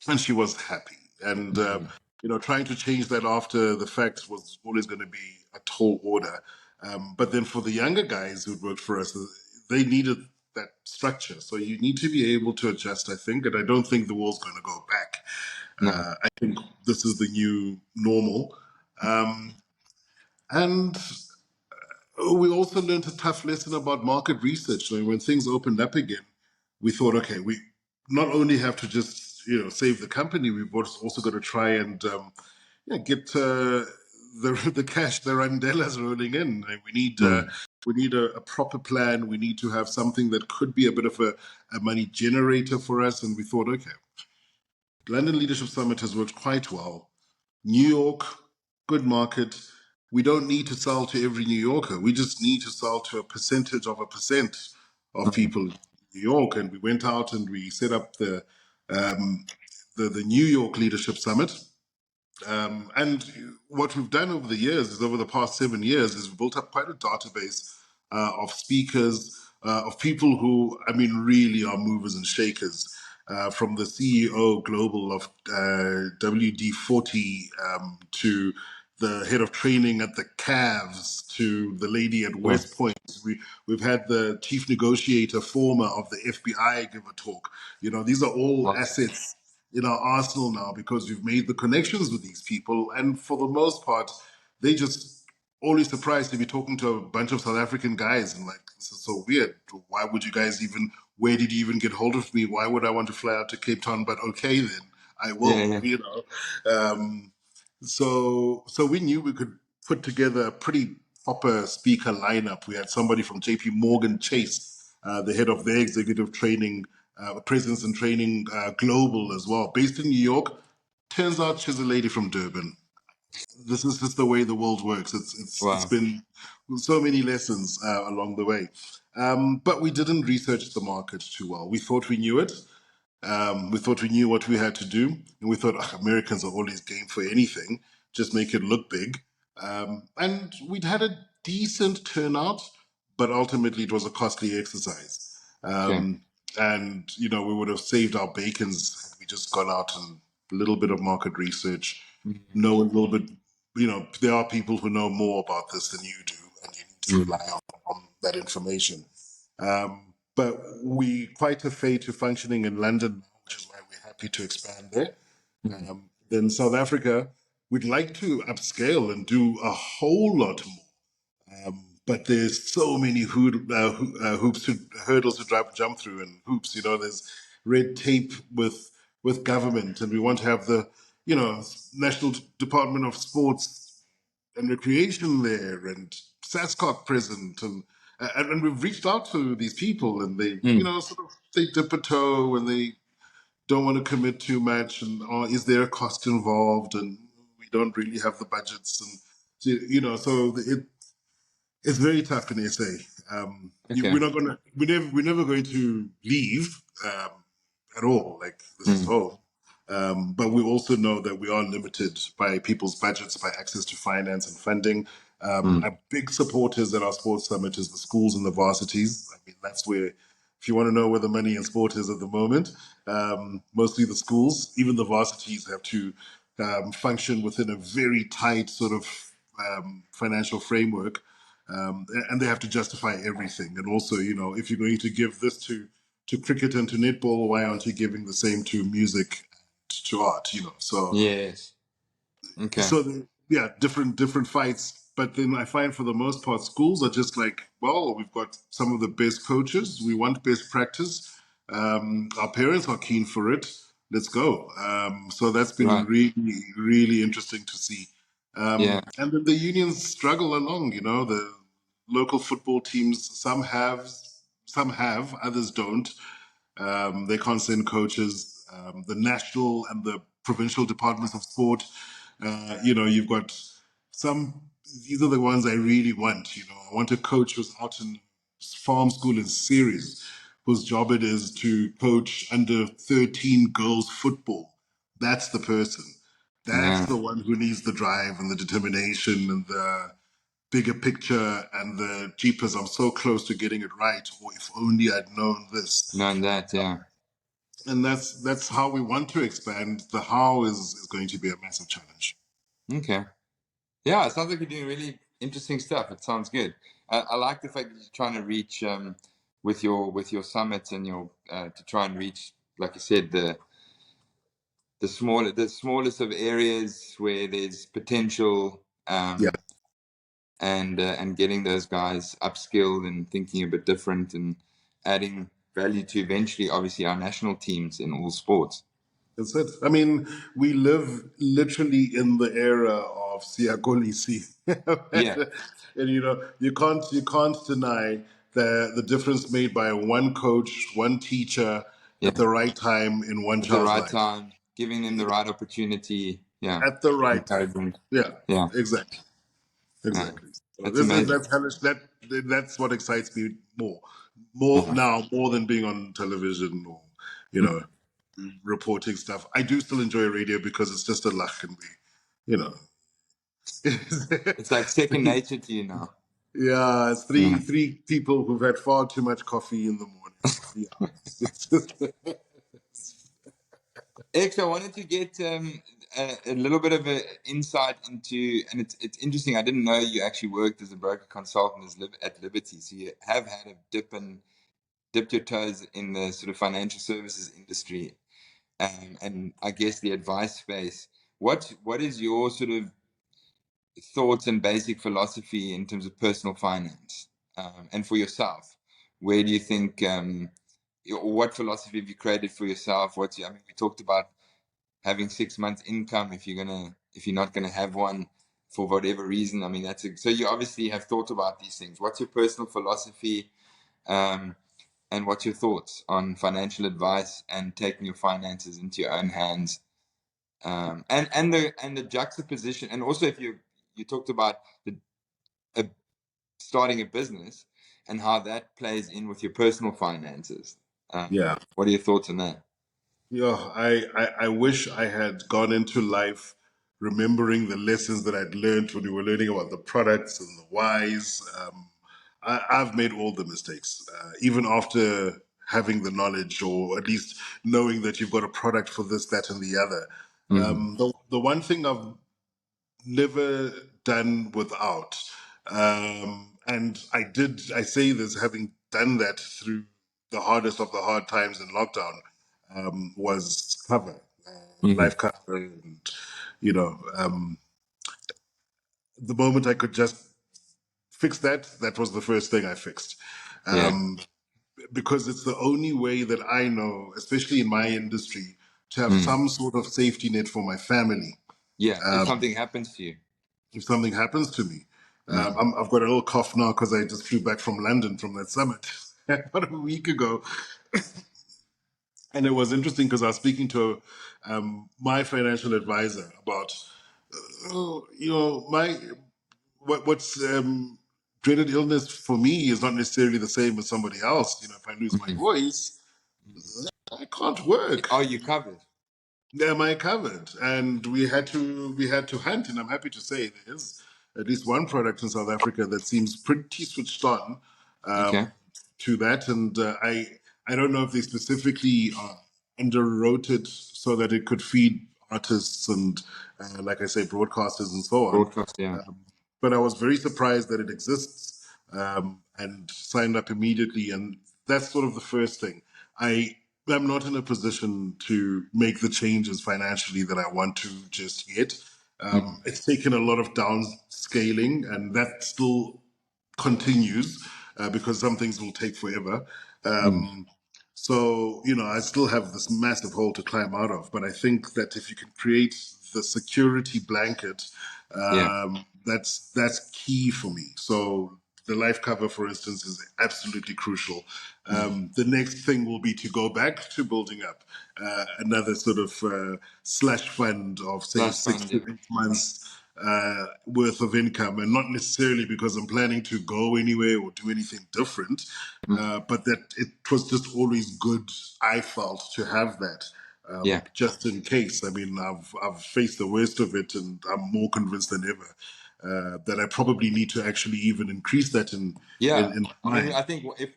and she was happy. And Mm. trying to change that after the fact was always going to be a tall order. But then for the younger guys who worked for us, they needed that structure. So you need to be able to adjust, I think. And I don't think the world's going to go back. No. I think this is the new normal. And we also learned a tough lesson about market research. So when things opened up again, we thought, okay, we not only have to just save the company, we've also got to try and get the cash, the randelas rolling in. And Mm. we need a proper plan. We need to have something that could be a bit of a money generator for us. And we thought, okay, London Leadership Summit has worked quite well. New York, good market. We don't need to sell to every New Yorker. We just need to sell to a percentage of a percent of Mm. people in New York. And we went out and we set up um, the New York Leadership Summit. And what we've done over the years is over the past 7 years is we've built up quite a database of speakers, of people who, I mean, really are movers and shakers. From the CEO global of WD-40 to the head of training at the Cavs to the lady at Yeah. West Point. We've had the chief negotiator, former of the FBI, give a talk. These are all Wow. assets in our arsenal now because we've made the connections with these people. And for the most part, they just always surprised to be talking to a bunch of South African guys and like, this is so weird. Why would you guys even, where did you even get hold of me? Why would I want to fly out to Cape Town? But okay, then I Yeah. will, Yeah. So we knew we could put together a pretty proper speaker lineup. We had somebody from JP Morgan Chase, the head of their executive training, presence and training global as well, based in New York. Turns out she's a lady from Durban. This is just the way the world works. It's Wow. been so many lessons along the way, but we didn't research the market too well. We thought we knew it. We thought we knew what we had to do, and we thought Americans are always game for anything. Just make it look big. And we'd had a decent turnout, but ultimately it was a costly exercise. Okay. We would have saved our bacons had we just gone out and a little bit of market research, Mm. know a little bit. There are people who know more about this than you do, and you need to Mm. rely on that information. But we quite a fate to functioning in London, which is why we're happy to expand there. Mm. Then South Africa, we'd like to upscale and do a whole lot more. But there's so many hoops, hurdles to jump through, and hoops. There's red tape with with government, and we want to have the, you know, National Department of Sports and Recreation there, and SASCOC present, and we've reached out to these people, and they, you Mm. know, sort of they dip a toe and they don't want to commit too much, and is there a cost involved, and we don't really have the budgets, and so, you know, so it's very tough in SA. Okay. We're not gonna, we're never going to leave at all. Like, this is Mm. home. But we also know that we are limited by people's budgets, by access to finance and funding. Mm. Our big supporters at our sports summit is the schools and the varsities. I mean, that's where, if you want to know where the money in sport is at the moment, mostly the schools. Even the varsities have to function within a very tight sort of financial framework, and they have to justify everything. And also, you know, if you're going to give this to cricket and to netball, why aren't you giving the same to music and to art? You know, Yes. Okay. yeah, different fights. But then I find for the most part, schools are just like, well, we've got some of the best coaches. We want best practice. Our parents are keen for it. Let's go. So that's been Right. really interesting to see. Yeah. And then the unions struggle along. You know, the local football teams, some have, others don't. They can't send coaches. The national and the provincial departments of sport, you know, you've got some, these are the ones I really want. You know, I want a coach who's out in farm school in series, whose job it is to coach under 13 girls football. That's the person. That's Yeah. the one who needs the drive and the determination and the bigger picture and the jeepers, I'm so close to getting it right, or if only I'd known this. Knowing that. Yeah. And that's how we want to expand. The how is going to be a massive challenge. Okay. Yeah. It sounds like you're doing really interesting stuff. It sounds good. I like the fact that you're trying to reach with your summits and your to try and reach, like you said, the smallest of areas where there's potential, Yeah, and getting those guys upskilled and thinking a bit different and adding value to eventually, obviously, our national teams in all sports. that's it. I mean, we live literally in the era of Siakolisi. Yeah, And you know, you can't deny the difference made by one coach, one teacher at yeah. the right time in one At the child's right life. time, giving them the right opportunity. Yeah, At the right time. encouragement. Yeah, Yeah, exactly. yeah. Exactly. So That's amazing. that's hellish. That's what excites me more Yeah. now, more than being on television or, you know, reporting stuff. I do still enjoy radio because it's just a luck, and we, you know, It's like second nature to you now. yeah, it's Yeah. three people who've had far too much coffee in the morning. Yeah, it's just, X, I wanted to get a little bit of an insight into, and it's interesting. I didn't know you actually worked as a broker consultant at Liberty, so you have had a dipped your toes in the sort of financial services industry, and I guess the advice space. What is your sort of thoughts and basic philosophy in terms of personal finance, and for yourself? Where do you think, what philosophy have you created for yourself? I mean, we talked about having 6 months income if you're not gonna have one for whatever reason. I mean, so you obviously have thought about these things. What's your personal philosophy, um, and what's your thoughts on financial advice and taking your finances into your own hands, and the juxtaposition, and also if you talked about uh, starting a business and how that plays in with your personal finances. yeah. What are your thoughts on that? Yeah, I wish I had gone into life remembering the lessons that I'd learned when we were learning about the products and the whys. I've made all the mistakes, even after having the knowledge, or at least knowing that you've got a product for this, that, and the other. Mm. The one thing I've never done without. And I say this having done that through the hardest of the hard times in lockdown, was cover, Hmm. life cover. And, you know, the moment I could just fix that, that was the first thing I fixed. Yeah. Um, because it's the only way that I know, especially in my industry, to have Mm. some sort of safety net for my family. Yeah, if Um, something happens to you. if something happens to me. Mm. I've got a little cough now because I just flew back from London from that summit about a week ago. And it was interesting because I was speaking to my financial advisor about, my what's dreaded illness for me is not necessarily the same as somebody else. If I lose my Mm. voice, I can't work. Are you covered? Am I covered? And we had to hunt, and I'm happy to say there's at least one product in South Africa that seems pretty switched on Okay. to that. And I don't know if they specifically underwrote it so that it could feed artists and, like I say, broadcasters and so on. Broadcast, yeah. But I was very surprised that it exists, and signed up immediately. And that's sort of the first thing. I'm not in a position to make the changes financially that I want to just yet. Mm. It's taken a lot of downscaling, and that still continues, because some things will take forever. Mm. So, I still have this massive hole to climb out of. But I think that if you can create the security blanket, Yeah. that's key for me. So the life cover, for instance, is absolutely crucial. Mm. The next thing will be to go back to building up another sort of slash fund of, say, Plus six fund, to yeah. 8 months worth of income, and not necessarily because I'm planning to go anywhere or do anything different, Mm. but that it was just always good, I felt, to have that. Yeah. Just in case. I mean, I've faced the worst of it, and I'm more convinced than ever that I probably need to actually even increase that Yeah. in I mean, time, I think if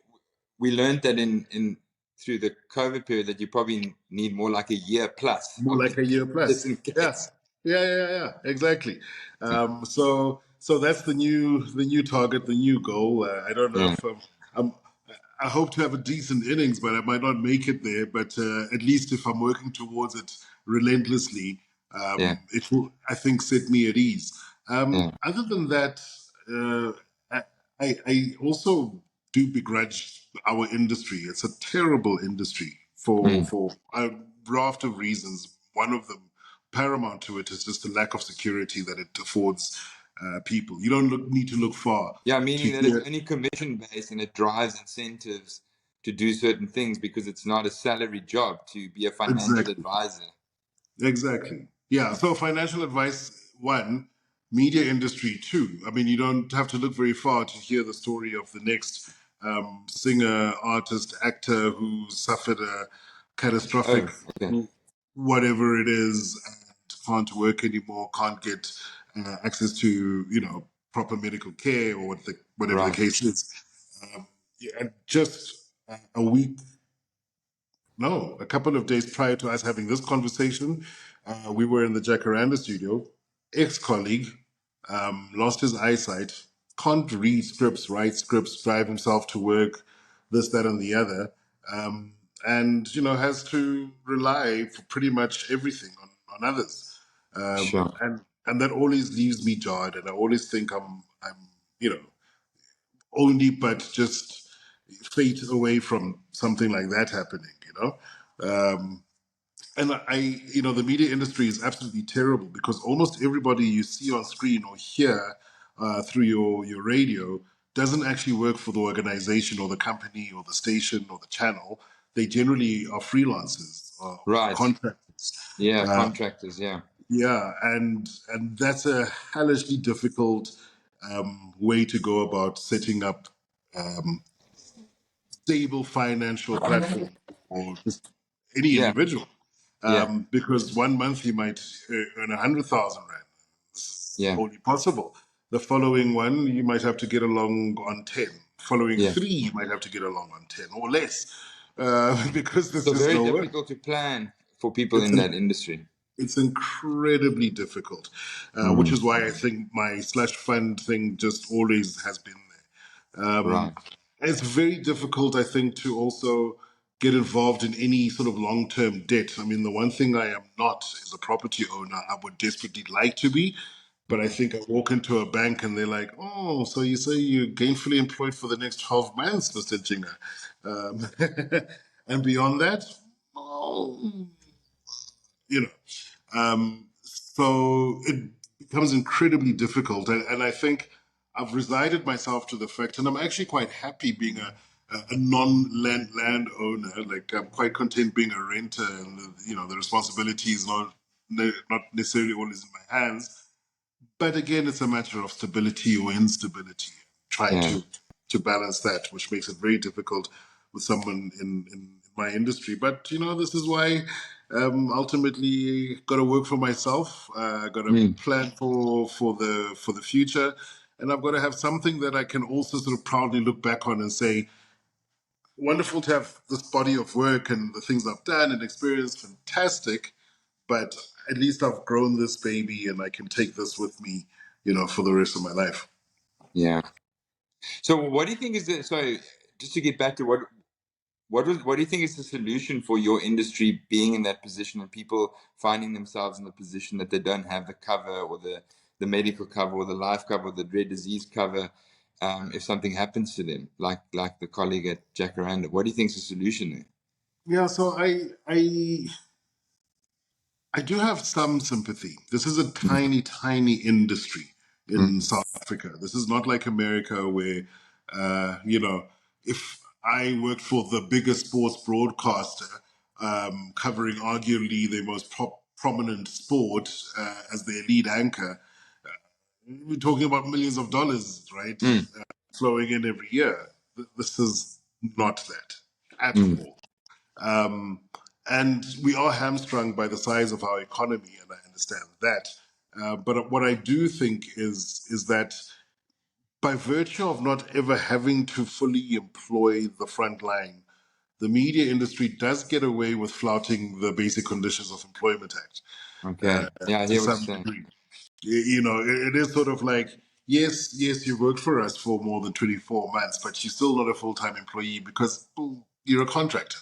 we learned that in through the COVID period that you probably need more like a year plus more of like a year income just plus. in Yeah, case. yeah, exactly. Yeah. So that's the new target, the new goal. I don't know Yeah. if I'm I hope to have a decent innings, but I might not make it there. But at least if I'm working towards it relentlessly, Yeah. it will, I think, set me at ease. Yeah. Other than that, uh, I also do begrudge our industry. It's a terrible industry for Mm. for a raft of reasons. One of them, paramount to it, is just the lack of security that it affords people. You don't need to look far Yeah, to meaning that it's hear. only commission based and it drives incentives to do certain things because it's not a salary job to be a financial Exactly. advisor. Exactly. Yeah. So financial advice, one, media industry, two. I mean, you don't have to look very far to hear the story of the next singer, artist, actor who suffered a catastrophic Oh, okay. whatever it is and can't work anymore, can't get access to, proper medical care or whatever the Right. case is. Yeah, and just a week, no, a couple of days prior to us having this conversation, we were in the Jacaranda studio. Ex-colleague lost his eyesight, can't read scripts, write scripts, drive himself to work, this, that, and the other, and has to rely for pretty much everything on others, Sure. and that always leaves me jarred, and I always think I'm you know only but just fate away from something like that happening. And the media industry is absolutely terrible because almost everybody you see on screen or hear through your radio doesn't actually work for the organization or the company or the station or the channel. They generally are freelancers or Right. contractors. Yeah, Uh, contractors, yeah. yeah, and that's a hellishly difficult way to go about setting up stable financial platform or just any Yeah. individual. Yeah. Because one month you might earn 100,000 rand. This is Yeah. only possible. The following one you might have to get along on 10. Following Yeah. three you might have to get along on 10 or less, because there's So just very no way. difficult to plan for people It's in an that industry. it's incredibly difficult, which Mm. is why I think my slash fund thing just always has been there. Right. It's very difficult, I think, to also get involved in any sort of long term debt. I mean, the one thing I am not is a property owner. I would desperately like to be, but I think I walk into a bank and they're like, oh, so you say you're gainfully employed for the next 12 months, Mr. Ntshinga. Um, and beyond that, oh, you know. So it becomes incredibly difficult. And I think I've resigned myself to the fact, and I'm actually quite happy being a non-land owner. Like I'm quite content being a renter, and the responsibility is not necessarily always in my hands. But again, it's a matter of stability or instability. Try Yeah. to balance that, which makes it very difficult with someone in my industry. But this is why ultimately got to work for myself. Got to Mm. plan for the future, and I've got to have something that I can also sort of proudly look back on and say, wonderful to have this body of work and the things I've done and experienced, fantastic. But at least I've grown this baby and I can take this with me, for the rest of my life. Yeah. So what do you think is the so just to get back to what do you think is the solution for your industry being in that position and people finding themselves in the position that they don't have the cover or the medical cover or the life cover or the rare disease cover if something happens to them, like the colleague at Jacaranda? What do you think is the solution there? Yeah, so I do have some sympathy. This is a tiny, tiny industry in Mm. South Africa. This is not like America where, if I worked for the biggest sports broadcaster, covering arguably the most prominent sport as their lead anchor, we're talking about millions of dollars, right? Mm. Flowing in every year. This is not that at Mm. all. Um, and we are hamstrung by the size of our economy, and I understand that. But what I do think is that by virtue of not ever having to fully employ the front line, the media industry does get away with flouting the Basic Conditions of Employment Act Okay. Yeah, I to hear what you're some saying. degree. It is sort of like, yes, you worked for us for more than 24 months, but you're still not a full time employee because well, you're a contractor.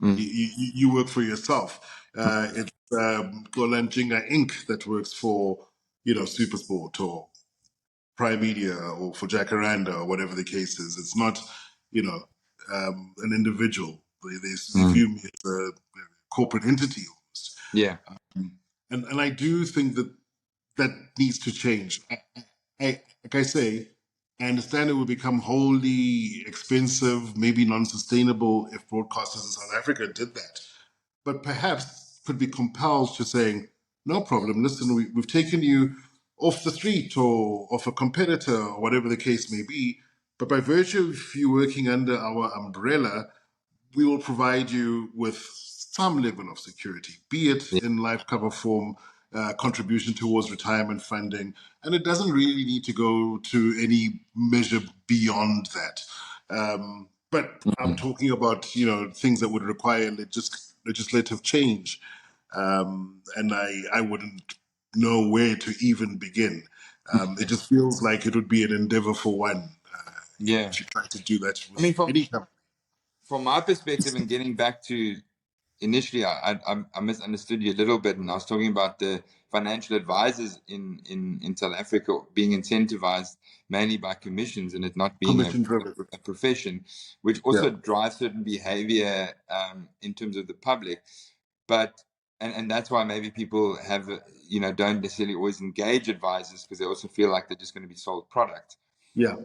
Mm. You work for yourself. It's Xola Ntshinga Inc. that works for, SuperSport or Prime Media or for Jacaranda or whatever the case is. It's not, you know, an individual. They Mm. view me as a corporate entity almost. Yeah. And I do think that that needs to change. Like I say, I understand it would become wholly expensive, maybe non-sustainable if broadcasters in South Africa did that. But perhaps could be compelled to saying, no problem, listen, we've taken you off the street or off a competitor or whatever the case may be. But by virtue of you working under our umbrella, we will provide you with some level of security, be it Yeah. in life cover form, contribution towards retirement funding, and it doesn't really need to go to any measure beyond that. But I'm Mm. talking about things that would require legislative change, and I wouldn't know where to even begin. It just feels like it would be an endeavor for one, Yeah. if you try to do that I mean, with any company. from my perspective and getting back to initially I misunderstood you a little bit, and I was talking about the financial advisors in South Africa being incentivized mainly by commissions and it not being Commission driven. a profession, which Yeah. also drives certain behavior in terms of the public. But and that's why maybe people have don't necessarily always engage advisors because they also feel like they're just going to be sold product. Yeah.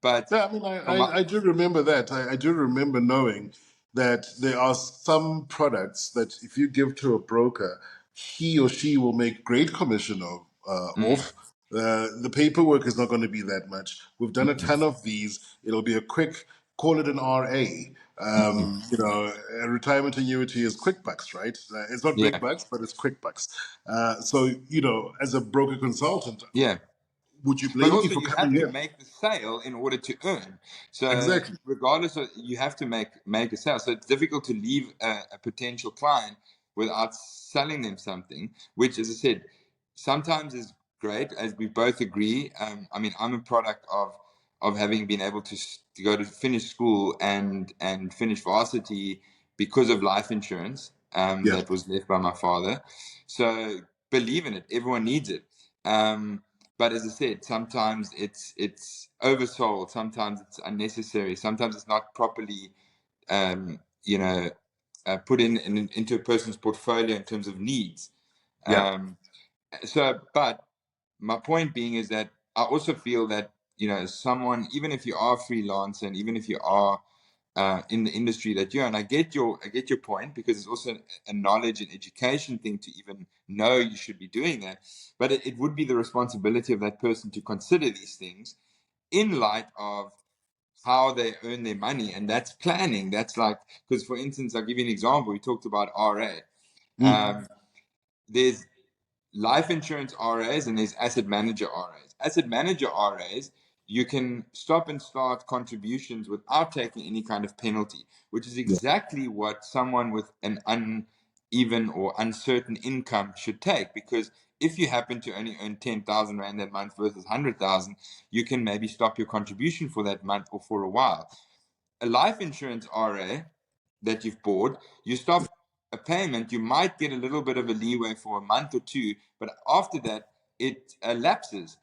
But Yeah, I mean, from my, I do remember that. I do remember knowing that there are some products that if you give to a broker, he or she will make great commission mm, off. The paperwork is not going to be that much. We've done a ton of these. It'll be a quick, call it an RA. A retirement annuity is quick bucks, right? It's not big yeah, bucks, but it's quick bucks. So, as a broker consultant, yeah. would you But blame me also, for you coming have to here? make the sale in order to earn. So, Exactly. regardless of, you have to make a sale. So, it's difficult to leave a potential client without selling them something, which, as I said, sometimes is great, as we both agree. I mean, I'm a product of having been able to go to finish school and finish varsity because of life insurance Yeah. that was left by my father. So, believe in it. Everyone needs it. But as I said, sometimes it's oversold, sometimes it's unnecessary, sometimes it's not properly, um, you know, put into a person's portfolio in terms of needs. Yeah. But my point being is that I also feel that, someone, even if you are freelancer and even if you are in the industry that you're in, I get your point, because it's also a knowledge and education thing to even know you should be doing that. But it would be the responsibility of that person to consider these things in light of how they earn their money, and that's planning. That's like, because for instance, I'll give you an example. We talked about RA. Mm. There's life insurance RAs and there's asset manager RAs. Asset manager RAs, you can stop and start contributions without taking any kind of penalty, which is Yeah. exactly what someone with an uneven or uncertain income should take. Because if you happen to only earn 10,000 Rand that month versus 100,000, you can maybe stop your contribution for that month or for a while. A life insurance RA that you've bought, you stop a payment, you might get a little bit of a leeway for a month or two, but after that, it lapses,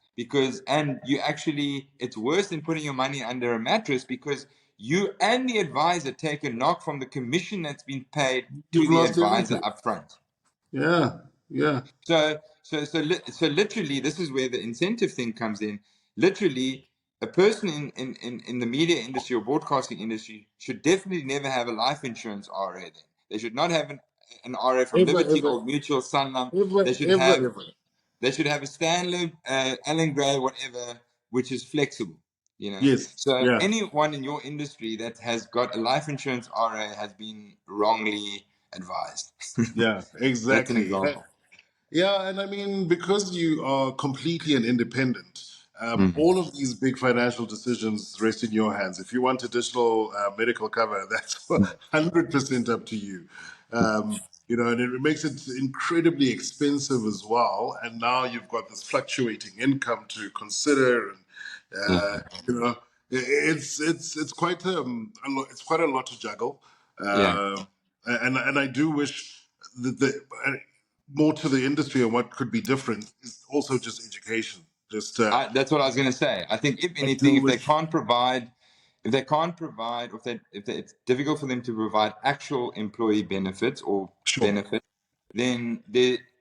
and you actually, it's worse than putting your money under a mattress, because you and the advisor take a knock from the commission that's been paid to You've the lost advisor everything. up front. Yeah. Yeah. So literally, this is where the incentive thing comes in. Literally, a person in the media industry or broadcasting industry should definitely never have a life insurance RA. Then they should not have an RA from Ever, Liberty, ever, Old Mutual, Sanlam. ever, They should ever, have ever. they should have a Stanley, Alan Gray, whatever, which is flexible. Yes. So Yeah. anyone in your industry that has got a life insurance RA has been wrongly advised. Yeah. That's an Exactly. example. Yeah, and I mean, because you are completely an independent, Mhm. all of these big financial decisions rest in your hands. If you want additional medical cover, that's 100% up to you. And it makes it incredibly expensive as well. And now you've got this fluctuating income to consider, and Yeah. you know, it's quite it's quite a lot to juggle. Yeah. And I do wish that more to the industry and what could be different is also just education. Just That's what I was going to say. I think, if I anything, do if they wish. can't provide, it's difficult for them to provide actual employee benefits or Sure. benefits, then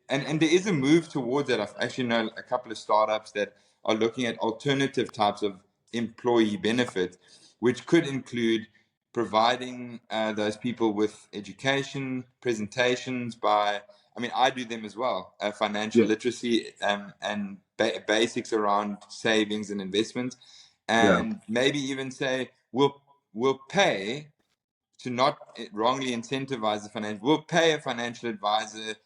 and there is a move towards that. I've actually know a couple of startups that are looking at alternative types of employee benefits, which could include providing those people with education presentations by, I mean, I do them as well, financial Yeah. literacy, and basics around savings and investments, Yeah. and maybe even say we'll pay to not wrongly incentivize the financial. We'll pay a financial advisor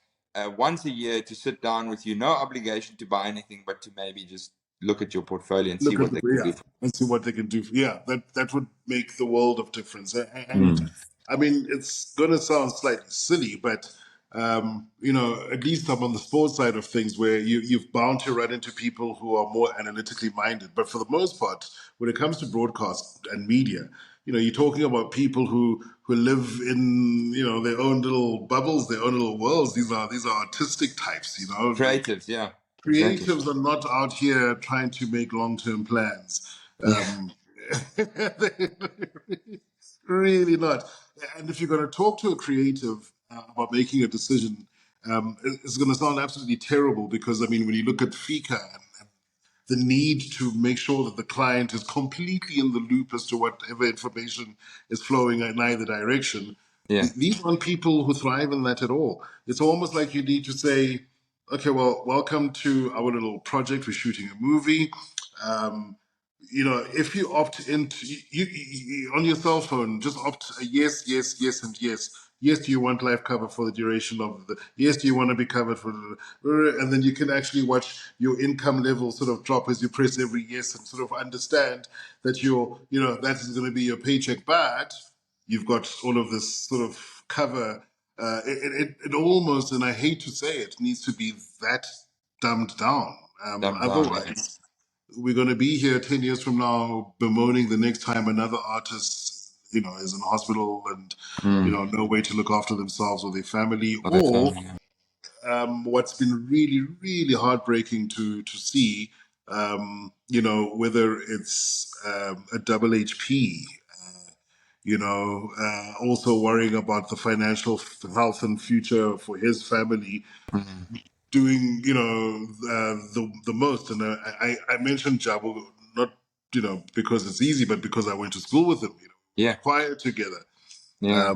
once a year to sit down with you, no obligation to buy anything, but to maybe just look at your portfolio and see Look at what the, they can yeah, do. and see what they can do. Yeah, that would make the world of difference. And Mm. I mean, it's going to sound slightly silly, but at least I'm on the sports side of things, where you've bound to run into people who are more analytically minded. But for the most part, when it comes to broadcast and media, you're talking about people who live in their own little bubbles, their own little worlds. These are artistic types, like Creatives, yeah, exactly. creatives are not out here trying to make long-term plans. Yeah, Really not. And if you're going to talk to a creative about making a decision, it's going to sound absolutely terrible, because I mean, when you look at FICA and the need to make sure that the client is completely in the loop as to whatever information is flowing in either direction. yeah, These aren't people who thrive in that at all. It's almost like you need to say, okay, well, welcome to our little project. We're shooting a movie. Um, if you opt into on your cell phone, just opt a yes, yes, yes, and yes. Yes, do you want life cover for the duration of the? Yes, do you want to be covered for and then you can actually watch your income level sort of drop as you press every yes, and sort of understand that that is going to be your paycheck, but you've got all of this sort of cover. It almost, and I hate to say it, needs to be that dumbed down. dumb down, yeah. Otherwise, we're going to be here 10 years from now bemoaning the next time another artist, is in hospital and, Mm. no way to look after themselves or their family. For their Or family, yeah. what's been really, really heartbreaking to see, whether it's a double HP. also worrying about the financial health and future for his family, doing, the most. And I mentioned Jabu, not, because it's easy, but because I went to school with him, Yeah. choir together. Yeah.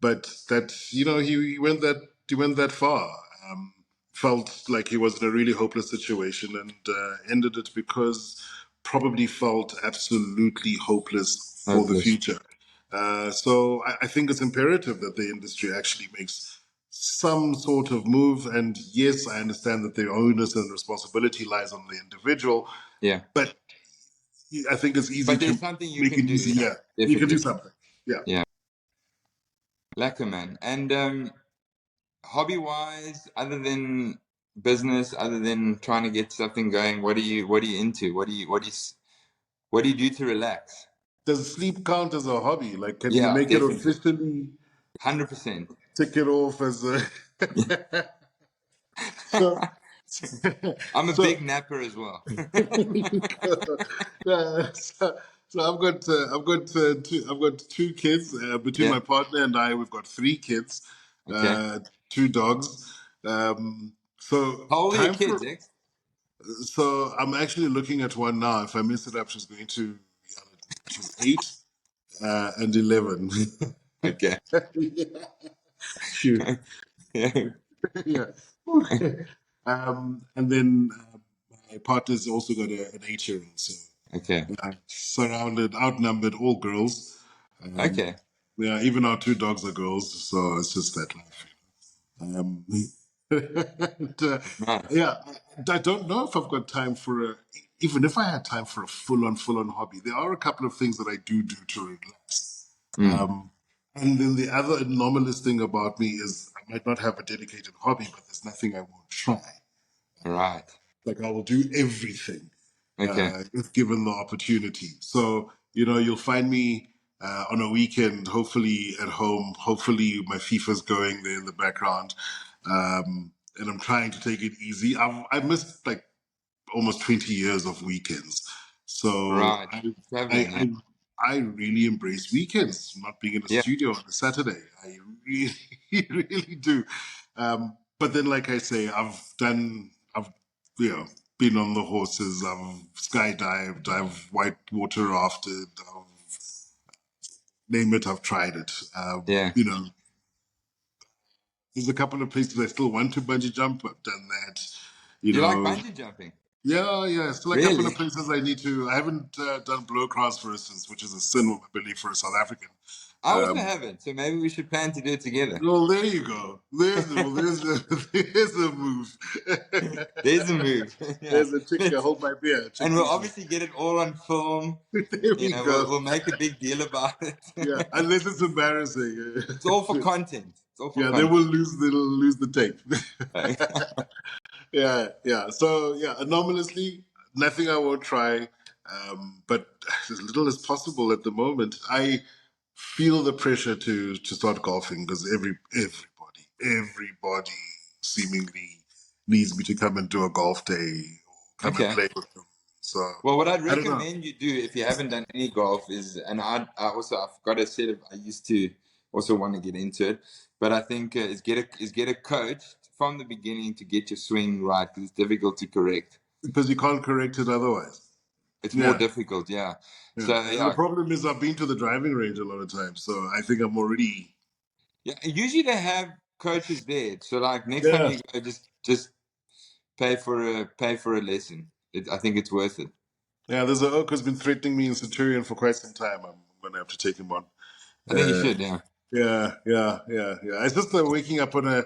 But that, he went that far. Um, Felt like he was in a really hopeless situation, and ended it because probably felt absolutely hopeless for the Hopeless. future. So I think it's imperative that the industry actually makes some sort of move. And yes, I understand that the onus and responsibility lies on the individual, Yeah. but I think it's easy But there's to something you make can it do. Yeah. easier. You can do Definitely. something. Yeah. Yeah. Lekker, man. And hobby wise, other than business, other than trying to get something going, what are you into? What do you do to relax? Does sleep count as a hobby? Like, can you Yeah, make it definitely. officially, 100%. tick it off as a? so, I'm a so, big napper as well. yeah, so I've got two kids. Between Yeah. my partner and I, we've got three kids, Okay. two dogs. So How old are your time for kids, X? so I'm actually looking at one now. If I mess it up, she's 8 and 11. Okay. Yeah, shoot. Yeah. Yeah. And then my partner's also got an 8-year-old. So Okay. surrounded, outnumbered, all girls. Um, Okay. yeah, even our two dogs are girls. So it's just that life. Um, and, Nice. yeah, I don't know if I've got time for even if I had time for a full on hobby. There are a couple of things that I do to relax. Mm. Um, and then the other anomalous thing about me is I might not have a dedicated hobby, but there's nothing I won't try. Right. Like, I will do everything Okay. if given the opportunity. So, you'll find me on a weekend, hopefully at home. Hopefully my FIFA's going there in the background. And I'm trying to take it easy. I've missed like almost 20 years of weekends. So Right. I, I, Traveling, yeah. I, I really embrace weekends, not being in a Yeah. studio on a Saturday. I really, really do. But then, like I say, I've, been on the horses, I've skydived, I've whitewater rafted, name it, I've tried it. Yeah. There's a couple of places I still want to bungee jump. I've done that. You You like know, bungee jumping? Yeah, yeah. Still a couple of Really? places I need to. I haven't done Bloukrans, for instance, which is a sin, I believe, for a South African. I also Um, haven't, so maybe we should plan to do it together. well, there you go. There's a move. There's a move. Yeah. There's a chick. Hold my beer. Check And we'll this out. obviously get it all on film. There we We'll, go. we'll make a big deal about it. Yeah, unless it's embarrassing. It's all for content. It's all for Yeah, they content. will lose. They'll lose the tape. Yeah, yeah. So yeah, anomalously, nothing I won't try, but as little as possible at the moment. I feel the pressure to start golfing because everybody seemingly needs me to come and do a golf day or come and Okay. play with them. So Well, what I'd I don't know. recommend you do if you haven't done any golf is, and I've got a set of, I used to also want to get into it, but I think is get a coach from the beginning to get your swing right because it's difficult to correct. Because you can't correct it otherwise. It's more Yeah, difficult, yeah. yeah. So And the yeah, problem is I've been to the driving range a lot of times, so I think I'm already. yeah. Usually they have coaches there, so like next time Yeah. you go, just pay for a lesson. I think it's worth it. Yeah, there's a oak who's been threatening me in Centurion for quite some time. I'm gonna have to take him on. I think you Uh, should, yeah. yeah. It's just waking up on a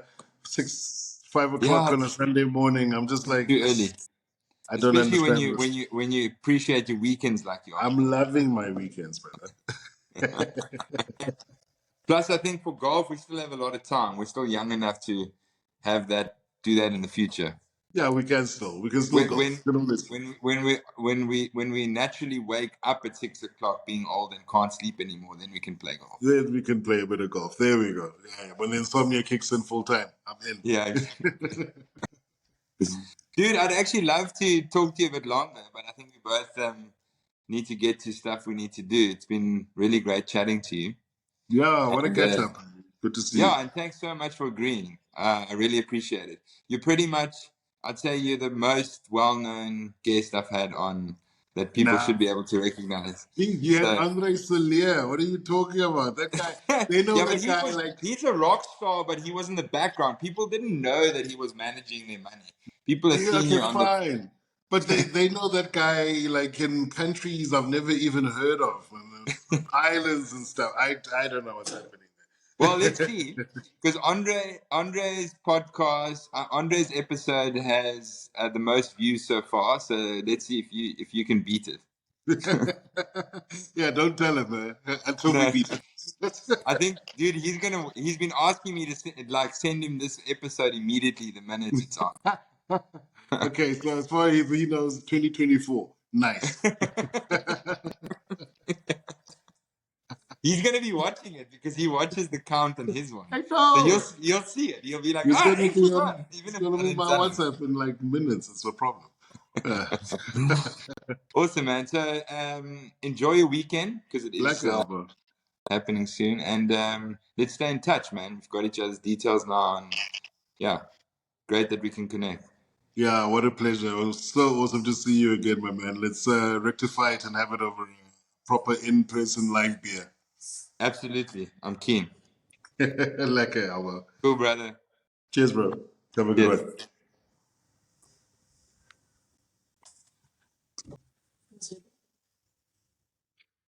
5 o'clock Yeah, on a Sunday morning. I'm just like, too early, I don't especially when understand you when this. you when you appreciate your weekends like you are. I'm loving my weekends, brother. Plus, I think for golf, we still have a lot of time. We're still young enough to do that in the future. Yeah, we can still When when golf. You know, listen. when we naturally wake up at 6 o'clock, being old and can't sleep anymore, then we can play golf. Then we can play a bit of golf. There we go. Yeah, when the insomnia kicks in full time, I'm Yeah, in. dude, I'd actually love to talk to you a bit longer, but I think we both need to get to stuff we need to do. It's been really great chatting to you. Yeah, what a And catch up. Good to see you. yeah, and thanks so much for agreeing. I really appreciate it. You're pretty much, I'd say you're the most well-known guest I've had on that people Nah, should be able to recognize. you had So, Andre Soler. What are you talking about? That guy, they know yeah, but that guy like, he's a rock star, but he was in the background. People didn't know that he was managing their money. People have yeah, seen okay, you on the, fine. But they know that guy like in countries I've never even heard of, islands and stuff. I don't know what's happening well, let's there. see. Because Andre's podcast, Andre's episode has the most views so far. So let's see if you can beat it. Yeah, don't tell him until we No, beat him. I think, dude, he's been asking me to send him this episode immediately the minute it's on. Okay, so as far as he knows, 2024. Nice. He's gonna be watching it because he watches the count on his one. I So know. you'll see it. He'll be like, He's ah, gonna be excellent on. one. Even He's if gonna I be didn't my tell him. WhatsApp in like minutes. It's no problem. Awesome, man. So enjoy your weekend because it Black is Album. happening soon, and let's stay in touch, man. We've got each other's details now, and yeah, great that we can connect. Yeah, what a pleasure. It was so awesome to see you again, my man. Let's rectify it and have it over a proper in-person live beer. Absolutely, I'm keen. Lekker, album. Cool, brother. Cheers, bro. Have a good Cheers. one.